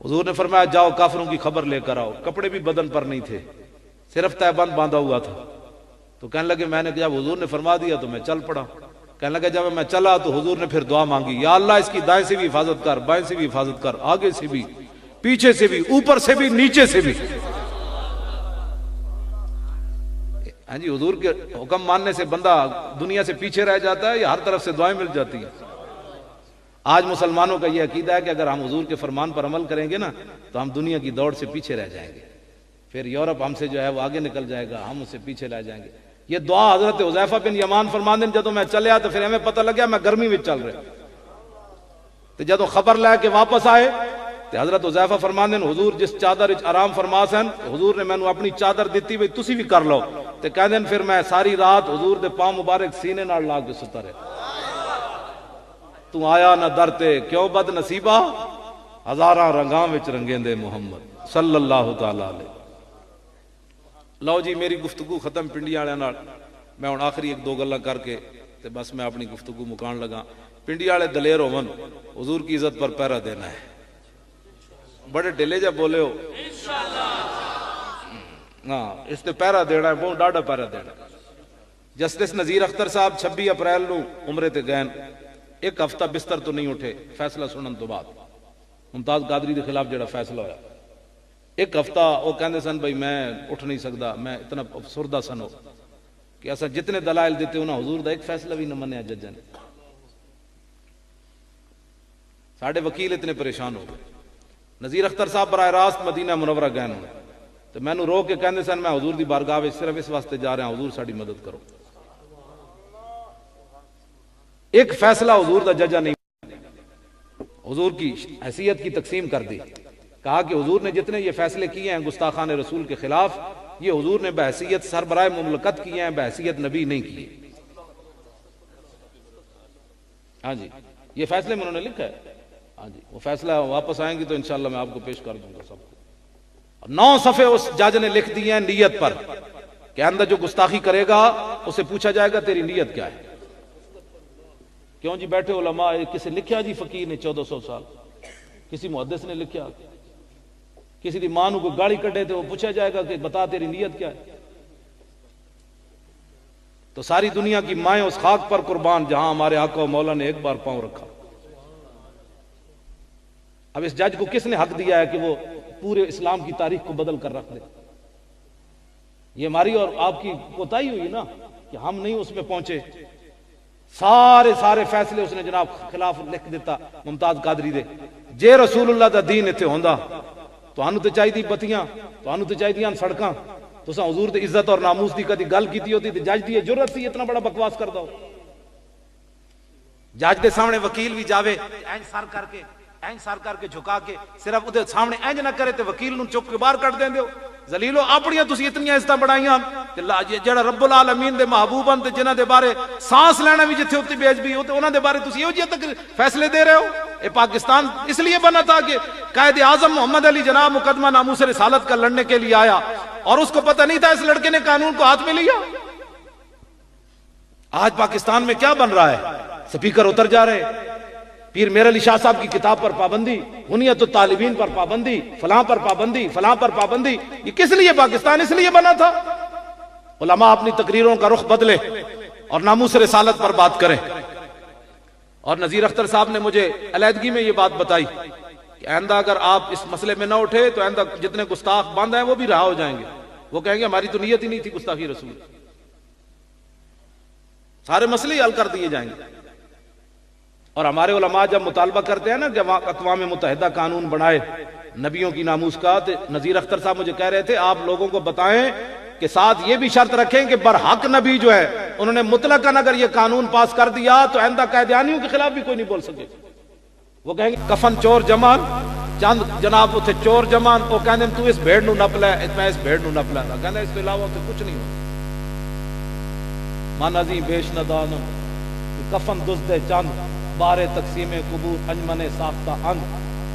[SPEAKER 2] حضور نے فرمایا جاؤ کافروں کی خبر لے کر آؤ، کپڑے بھی بدن پر نہیں تھے، صرف تہبند باندھا ہوا تھا۔ تو کہنے لگے میں نے جب حضور نے فرما دیا تو میں چل پڑا۔ کہنے لگا جب میں چلا تو حضور نے پھر دعا مانگی، یا اللہ اس کی دائیں سے بھی حفاظت کر، بائیں سے بھی حفاظت کر، آگے سے بھی، پیچھے سے بھی، اوپر سے بھی، نیچے سے بھی۔ ہاں جی، حضور کے حکم ماننے سے بندہ دنیا سے پیچھے رہ جاتا ہے یا ہر طرف سے دعائیں مل جاتی ہیں؟ آج مسلمانوں کا یہ عقیدہ ہے کہ اگر ہم حضور کے فرمان پر عمل کریں گے نا تو ہم دنیا کی دوڑ سے پیچھے رہ جائیں گے، پھر یورپ ہم سے جو ہے وہ آگے نکل جائے گا، ہم اس سے پیچھے رہ جائیں گے۔ یہ دعا حضرت حذیفہ بن یمان فرمان دین جدوں میں چلیا تو پھر ہمیں پتہ لگیا میں گرمی میں چل رہا تو جدوں خبر لے کے واپس آئے تو حضرت حذیفہ فرمان دین حضور جس چادر وچ آرام فرما سن، حضور نے مینوں اپنی چادر دتی بھئی تسی بھی کر لو، تے کہندے پھر میں ساری رات حضور دے پاؤں مبارک سینے نال لا کے ستا رہا۔ تو آیا نہ در تے کیوں بد نصیبہ، ہزاراں رنگاں وچ رنگیندے محمد صلی اللہ تعالی علیہ۔ لو جی میری گفتگو ختم پنڈی والے نال، میں ہن آخری ایک دو گلاں کر کے تے بس میں اپنی گفتگو مکان لگا۔ پنڈی والے دلیر ہون، حضور کی عزت پر پہرا دینا ہے۔ بڑے ڈھلے جا بولے ہو ہاں، اس تے پہرا دینا ہے، بہت ڈاڈا پہرا دینا۔ جسٹس نذیر اختر صاحب 26 اپریل نو عمرے تے گئے، ایک ہفتہ بستر تو نہیں اٹھے فیصلہ سنن تو بعد، ممتاز قادری کے خلاف جڑا فیصلہ ہوا۔ ایک ہفتہ وہ کہندے سن بھائی میں اٹھ نہیں سکتا، میں اتنا افسردہ سن ہو کہ ایسا جتنے دلائل دیتے انہاں حضور دا ایک فیصلہ بھی نہ منیا ججاں نے۔ ساڈے وکیل اتنے پریشان ہو گئے۔ نذیر اختر صاحب براہ راست مدینہ منورہ گئے ہوئے تو مینوں رو کے کہندے سن میں حضور دی بارگاہ وچ صرف اس واسطے جا رہا ہوں حضور ساڈی مدد کرو۔ ایک فیصلہ حضور دا ججا نہیں، حضور کی حیثیت کی تقسیم کر دی، کہا کہ حضور نے جتنے یہ فیصلے کیے ہیں گستاخان رسول کے خلاف، یہ حضور نے بحیثیت سربراہ مملکت کیے ہیں، بحیثیت نبی نہیں کیے۔ ہاں جی، یہ فیصلے میں انہوں نے لکھا ہے۔ ہاں جی، وہ فیصلہ واپس آئیں گی تو انشاءاللہ میں آپ کو پیش کر دوں گا سب کو۔ 9 صفحے اس جج نے لکھ دیے ہیں نیت پر کہ اندر جو گستاخی کرے گا اسے پوچھا جائے گا تیری نیت کیا ہے۔ کیوں جی بیٹھے علماء، کسی لکھیا جی فقیر نے 1400 سال، کسی محدث نے لکھیا، کسی دی ماں نو کوئی گالی کڈے تو وہ پوچھا جائے گا کہ بتا تیری نیت کیا ہے۔ تو ساری دنیا کی مائیں اس خاک پر قربان جہاں ہمارے آقا و مولا نے ایک بار پاؤں رکھا۔ اب اس جج کو کس نے حق دیا ہے کہ وہ پورے اسلام کی تاریخ کو بدل کر رکھ دے؟ یہ ہماری اور آپ کی کوتاہی ہوئی نا کہ ہم نہیں اس میں پہنچے۔ سارے فیصلے اس نے جناب خلاف لکھ دیتا ممتاز قادری دے۔ جے رسول اللہ دا دین اتنے ہوندا تو انہوں تے چاہیے بتیاں، تو انہوں تے چاہیے سڑکاں، تو سا حضور دے عزت اور ناموس دی کدی گل کیتی ہوتی تے جج دی جرت سی اتنا بڑا بکواس کردا ہو۔ جج دے سامنے وکیل بھی جاوے اینج سر کر کے جھکا کے صرف ادھے سامنے اینج نہ کرے تے وکیل نوں چک کے باہر کٹ دیندے ہو۔ ذلیلو اپنیاں تسی اتنیاں عزتاں بڑھائیاں تے جڑا رب العالمین دے محبوب ہیں تے جنہاں دے بارے سانس لینا بھی جتھے اتنی بے ادبی ہو تے انہاں دے بارے تسی ایہو جہے تک فیصلے دے رہے ہو۔ اے پاکستان اس لیے بنا تھا کہ قائد اعظم محمد علی جناب مقدمہ ناموس رسالت کا لڑنے کے لیے آیا اور اس کو پتہ نہیں تھا اس لڑکے نے قانون کو ہاتھ میں لیا۔ آج پاکستان میں کیا بن رہا ہے؟ سپیکر اتر جا رہے، پیر میر علی شاہ صاحب کی کتاب پر پابندی، غنیت الطالبین پر پابندی، فلاں پر پابندی، فلاں پر پابندی۔ یہ کس لیے پاکستان اس لیے بنا تھا؟ علماء اپنی تقریروں کا رخ بدلے اور ناموس رسالت پر بات کریں۔ اور نذیر اختر صاحب نے مجھے علیحدگی میں یہ بات بتائی کہ آئندہ اگر آپ اس مسئلے میں نہ اٹھے تو آئندہ جتنے گستاخ بند ہیں وہ بھی رہا ہو جائیں گے۔ وہ کہیں گے ہماری تو نیت ہی نہیں تھی گستاخی رسول، سارے مسئلے حل کر دیے جائیں گے۔ اور ہمارے علماء جب مطالبہ کرتے ہیں نا کہ اقوام متحدہ قانون بنائے نبیوں کی ناموس کا، تو نذیر اختر صاحب مجھے کہہ رہے تھے آپ لوگوں کو بتائیں کہ ساتھ یہ بھی شرط رکھیں کہ برحق نبی جو ہے انہوں نے مطلقاً اگر یہ قانون پاس کر دیا تو آئندہ قیدیانیوں کے خلاف بھی کوئی نہیں بول سکے۔ وہ کہیں گے کفن چور جمان، چند جناب اتھے چور جمان، وہ کہیں گے تو اس بھیڑ نو نپ لے، میں اس بھیڑ نو نپ لے، کہنے اس کے علاوہ تو کچھ نہیں ہو۔ مانا زی بیش ندانم کفن دزدے چند، بارے تقسیم قبور انجمن ساختہ اند،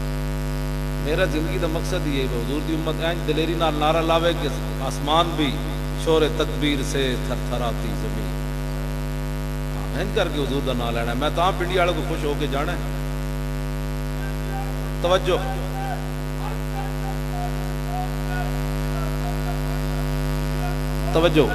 [SPEAKER 2] میرا زندگی دا مقصد یہ ہے حضور دی امت این دلیری نال نعرہ لاوے کہ آسمان بھی شور تکبیر سے تھر تھراتی زمین، این کر کے حضور دا نام لینا ہے۔ میں تاں پنڈی والے کو خوش ہو کے جانا ہے۔ توجہ، توجہ،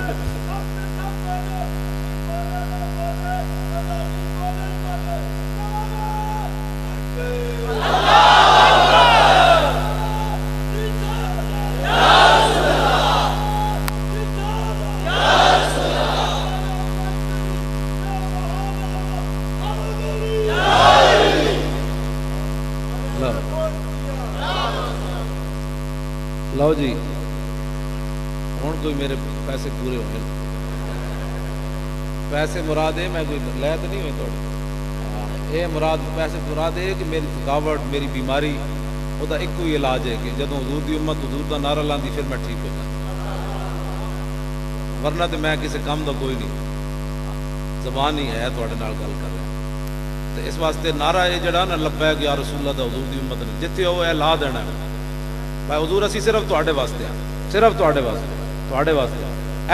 [SPEAKER 2] لو جی ہوں کوئی میرے پیسے پورے ہونے، پیسے مراد ہے، میں کوئی لے تو نہیں ہوئی تھوڑی، یہ مراد پیسے مراد ہے کہ میری تھکاوٹ، میری بیماری وہ ایک ہی علاج ہے کہ جدوں حضور دی امت حضور دا نعرہ لاندی پھر میں ٹھیک ہو جاتا، ورنہ تو میں کسی کام دا کوئی نہیں، زبان ہی ہے تھوڑے نال گل کر رہا۔ تو اس واسطے نعرہ یہ جڑا نا لبیک یا رسول اللہ دا حضور دی امت نے جتھے ہو لا دینا ہے بھائی حضور اسی صرف تواڈے واسطے ہیں، صرف تواڈے واسطے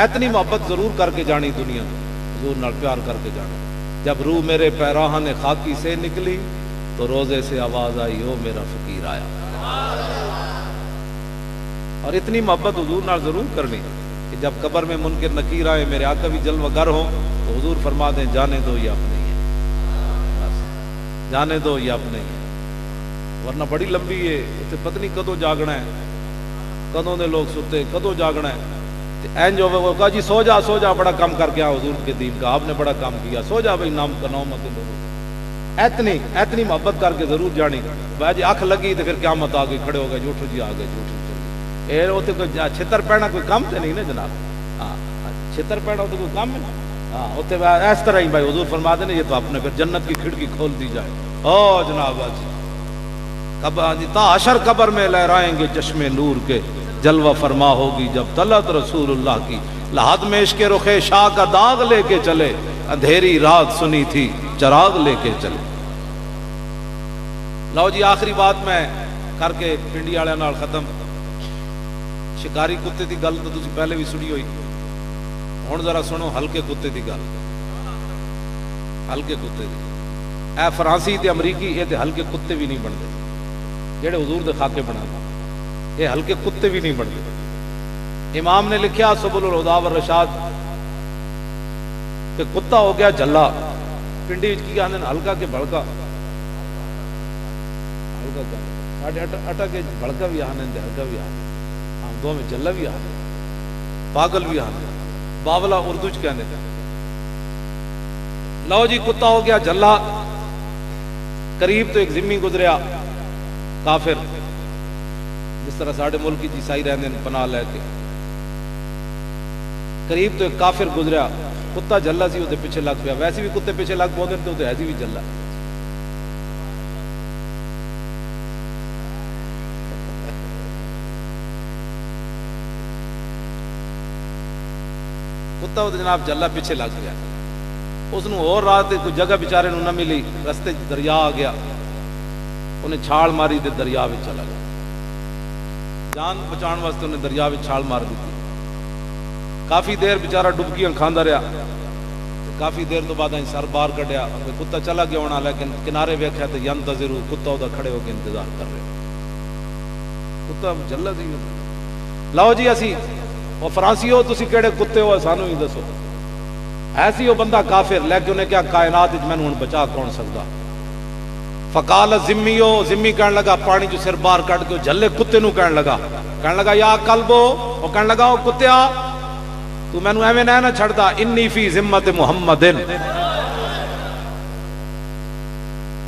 [SPEAKER 2] اتنی محبت ضرور کر کے جانی دنیا میں، حضور نال پیار کر کے جانا۔ جب روح میرے پیراہن خاکی سے نکلی تو روزے سے آواز آئی او میرا فقیر آیا، اور اتنی محبت حضور نال ضرور کرنی کہ جب قبر میں منکر نکیر آئے میرے آقا بھی جلوہ گر ہوں تو حضور فرما دیں جانے دو یہ اپنے ہی ہے، جانے دو یہ اپنے ہی ہے، ورنہ بڑی لمبی ہے، اتنے پتہ نہیں کدوں جاگنا ہے، کدوں دے لوگ ستے کدوں جاگنا ہے۔ این جو وہ کہا جی سو جا بڑا کام کر کے حضور کے دین کا، آپ نے بڑا کام کیا، سو جا بھائی نام کا نام مت لو، اتنی محبت کر کے ضرور جانی۔ بھائی جی اکھ لگی تو پھر قیامت آ گئی، کھڑے ہو گئے جی اٹھو جی آ گئے جی اٹھو چلی، اے اوتے کوئی چھتر پہنا کوئی کام تے نہیں نا جناب، ہاں چھتر پہنا تو کوئی کام نہیں، ہاں اوتے اس طرح ہی بھائی حضور فرما دے یہ تو آپ نے پھر جنت کی کھڑکی کھول دی جائے، او جناب جی تا حشر قبر میں لہرائیں گے چشمے نور کے، جلوہ فرما ہوگی جب طلعت رسول اللہ کی، لحد میں عشق رخ شاہ کا داغ لے کے چلے، اندھیری رات سنی تھی چراغ لے کے چلے۔ لو جی آخری بات میں کر کے پنڈی والے نال ختم، شکاری کتے دی گل تو تسی پہلے بھی سنی ہوئی، ہن ذرا سنو ہلکے کتے دی گل، ہلکے کتے دی، اے فرانسی تے امریکی یہ تے ہلکے کتے بھی نہیں بنتے جڑے حضور دے خاکے بنا، یہ ہلکے کتے بھی نہیں بنتے۔ امام نے لکھیا سبل الہدی والرشاد کہ کتا ہو گیا جھلا، پنڈی وچ کی آندے ہلکا کہ بھڑکا، ہلکا کہ ساڈے اٹا کے بھڑکا بھی آندے ہلکا بھی آندے، ہاں دو میں جھلا بھی آندے، پاگل بھی آندے، باولا اردو چ کہندے۔ لو جی کتا ہو گیا جھلا، قریب تو ایک ذمی گزریا کافر، جس طرح ساڑھے ملک کی عیسائی رہنے پناہ لے کے، قریب تو ایک کافر گزریا، کتا جلا سی وہ پیچھے لگ پیا، ویسے بھی کتے پیچھے لگ پاؤں تو وہ ایسی بھی جلا، کتا وہ جناب جلا پیچھے لگ گیا، اس نو اور رات کوئی جگہ بیچارے نو نہ ملی، رستے دریا آ گیا، انہیں چھال ماری دے دریا میں چلا گیا، جان بچان واسطے انہیں دریا میں چھال مار دی تھی، کافی دیر بیچارہ ڈبکیاں کھاندا رہا، کافی دیر تو بعد سر باہر کڈیا، کتا چلا گیا ہونا، لیکن کنارے ویکھیا تے ینتظر کتا ادا کھڑے ہو کے انتظار کر رہے، کتا جلا سی۔ لو جی اسی وہ فرانسی ہو تسی کیڑے کتے ہو سانو ہی دسو، ایسی وہ بندہ کافر، لیکن انہیں کیا کائنات وچ مینوں ہن بچا کون سکدا، فقال ذمیو، ذمی کہنے لگا پانی جو سر باہر کٹ کے جھلے کتے نو کہنے لگا یا کلبو، وہ کہنے لگا او کتیا تو میں نو ایویں نہ چھڑدا، انی فی ذمت محمد،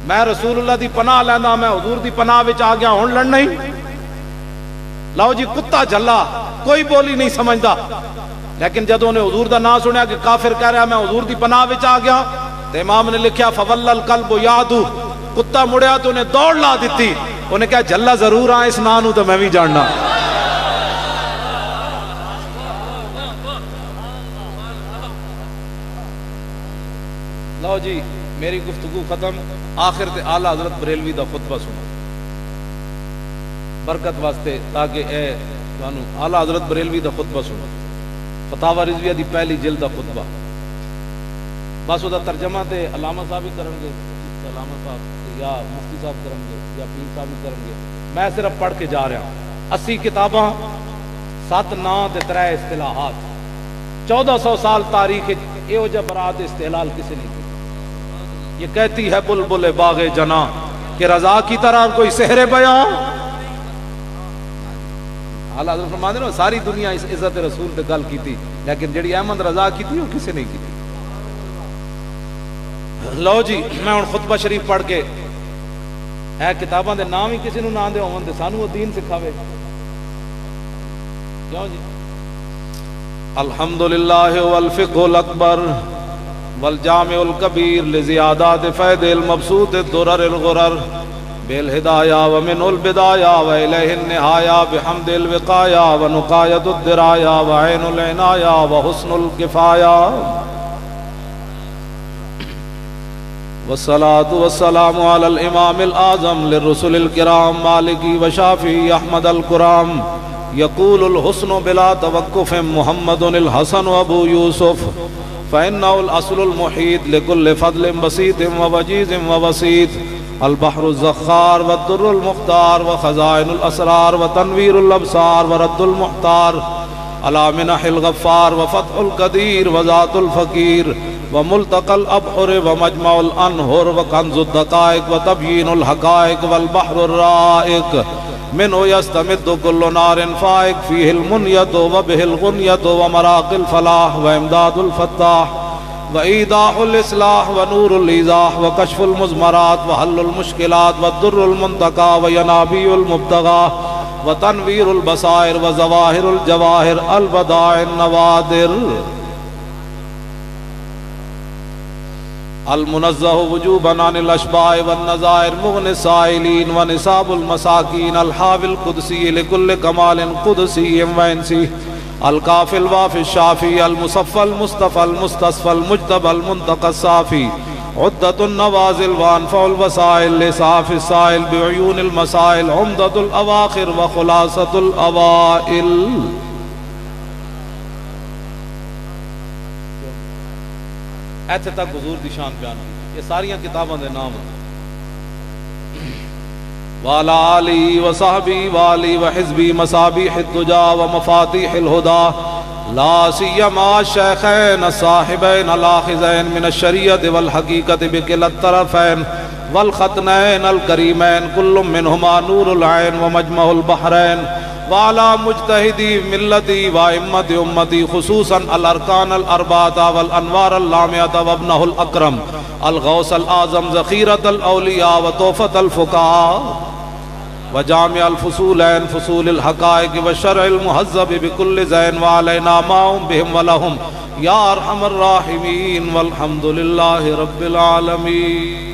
[SPEAKER 2] میں رسول اللہ دی پناہ لیندا، میں حضور دی پناہ وچ آ گیا، ہن لڑنا ہی۔ لو جی کتا جھلا کوئی بولی نہیں سمجھدا، لیکن جدوں نے حضور دا نام سنیا کہ کافر کہہ رہا میں حضور دی پناہ وچ آ گیا، تے امام نے لکھیا فول القلب یادو، کتا مڑیا تو انہیں دوڑ لا دیتی، انہیں کہا جھلا ضرور آئے اس نانو تو میں بھی جاننا۔ لو جی میری گفتگو ختم، آخر تے اعلیٰ حضرت بریلوی دا خطبہ سنا، برکت واسطے تاکہ اے تانوں اعلی حضرت بریلوی دا خطبہ سنو، فتاوی رضویہ دی پہلی جلد دا خطبہ، بس وہ دا ترجمہ تے علامہ صاحب ہی کریں گے، علامہ صاحب یا مفتی صاحب کریں گے یا پیر صاحب ہی کریں گے، میں صرف پڑھ کے جا رہا ہوں۔ 80 کتاباں، 7 نام تے 3 اصطلاحات، 1400 سال تاریخ یہ جا برات استحلال کسی نے کی۔ یہ کہتی ہے بلبل باغ جنا کہ رضا کی طرح کوئی سحر بیان، اعلیٰ حضرت فرماتے ہیں ساری دنیا اس عزت رسول پہ گل کی تھی، لیکن جڑی احمد رضا کی تھی وہ کسی نہیں کی تھی۔ لو جی میں ہوں خطبہ شریف پڑھ کے اے کتاباں دے نام ہی کسی نو نہ دے ہون تے سانو وہ دین سکھاوے کیوں جی؟ الحمدللہ والفقہ الاکبر والجامع الکبیر لزیادات فید المبسوط الدرر الغرر بالہدایہ ومن البدایہ وإلیہ النہایہ بحمد الوقایہ ونقایت الدرایہ وعین العنایہ وحسن الکفایہ والصلاة والسلام على الامام الاعظم للرسل الكرام مالکی وشافی احمد الکرام یقول الحسن بلا توقف محمد الحسن ابو یوسف فإنه الأصل المحيط لكل فضل بسيط ووجيز ووسيط البحر الزخار والدر المختار وخزائن الأسرار وتنوير الأبصار ورد المحتار على منح الغفار وفتح القدير وذات الفقير وملتقى الأبحر ومجمع الأنهر وكنز الدقائق وتبيين الحقائق والبحر الرائق منه يستمد كل نار فائق فيه المنية وبه الغنية ومراق الفلاح وإمداد الفتاح وإيضاح الإصلاح ونور الإيضاح وكشف المزمرات وحل المشكلات والدر المنتقى وينابيع المبتغى وتنوير البصائر وظواهر الجواهر البضائع النوادر المنزه وجوبا عن الاشباع والنظائر مغني السائلين ونصاب المساكين الحاوي القدسي لكل كمال قدسي وانسي الكافي الوافي الشافي المصفى المصطفى المستصفى المجتبى المنتقى الصافي عدة النوازل وانفع الوسائل لصاف السائل بعيون المسائل عمدة الاواخر وخلاصة الاوائل ایتھے تک حضور دی شان بیان کی، یہ ساریاں کتاباں دے نام ہیں۔ وعلى آلہ وصحبہ وآلہ وحزبہ مصابیح الدجا ومفاتیح الہدى لا سیما الشیخین الصاحبین الاخذین من الشریعت والحقیقت بکلا الطرفین والختنین الکریمین کل منہما نور العین ومجمع البحرین وعلى مجتہدی ملتی وائمت امتی خصوصا الارکان الاربعہ والانوار اللامعہ وابنہ الاکرم الغوث الاعظم ذخیرۃ الاولیاء وطوفۃ الفقہاء وجامع الفصولین فصول الحقائق والشرع المہذب بكل زین وعلینا معهم بهم ولهم یا ارحم الراحمین والحمد للہ رب العالمین۔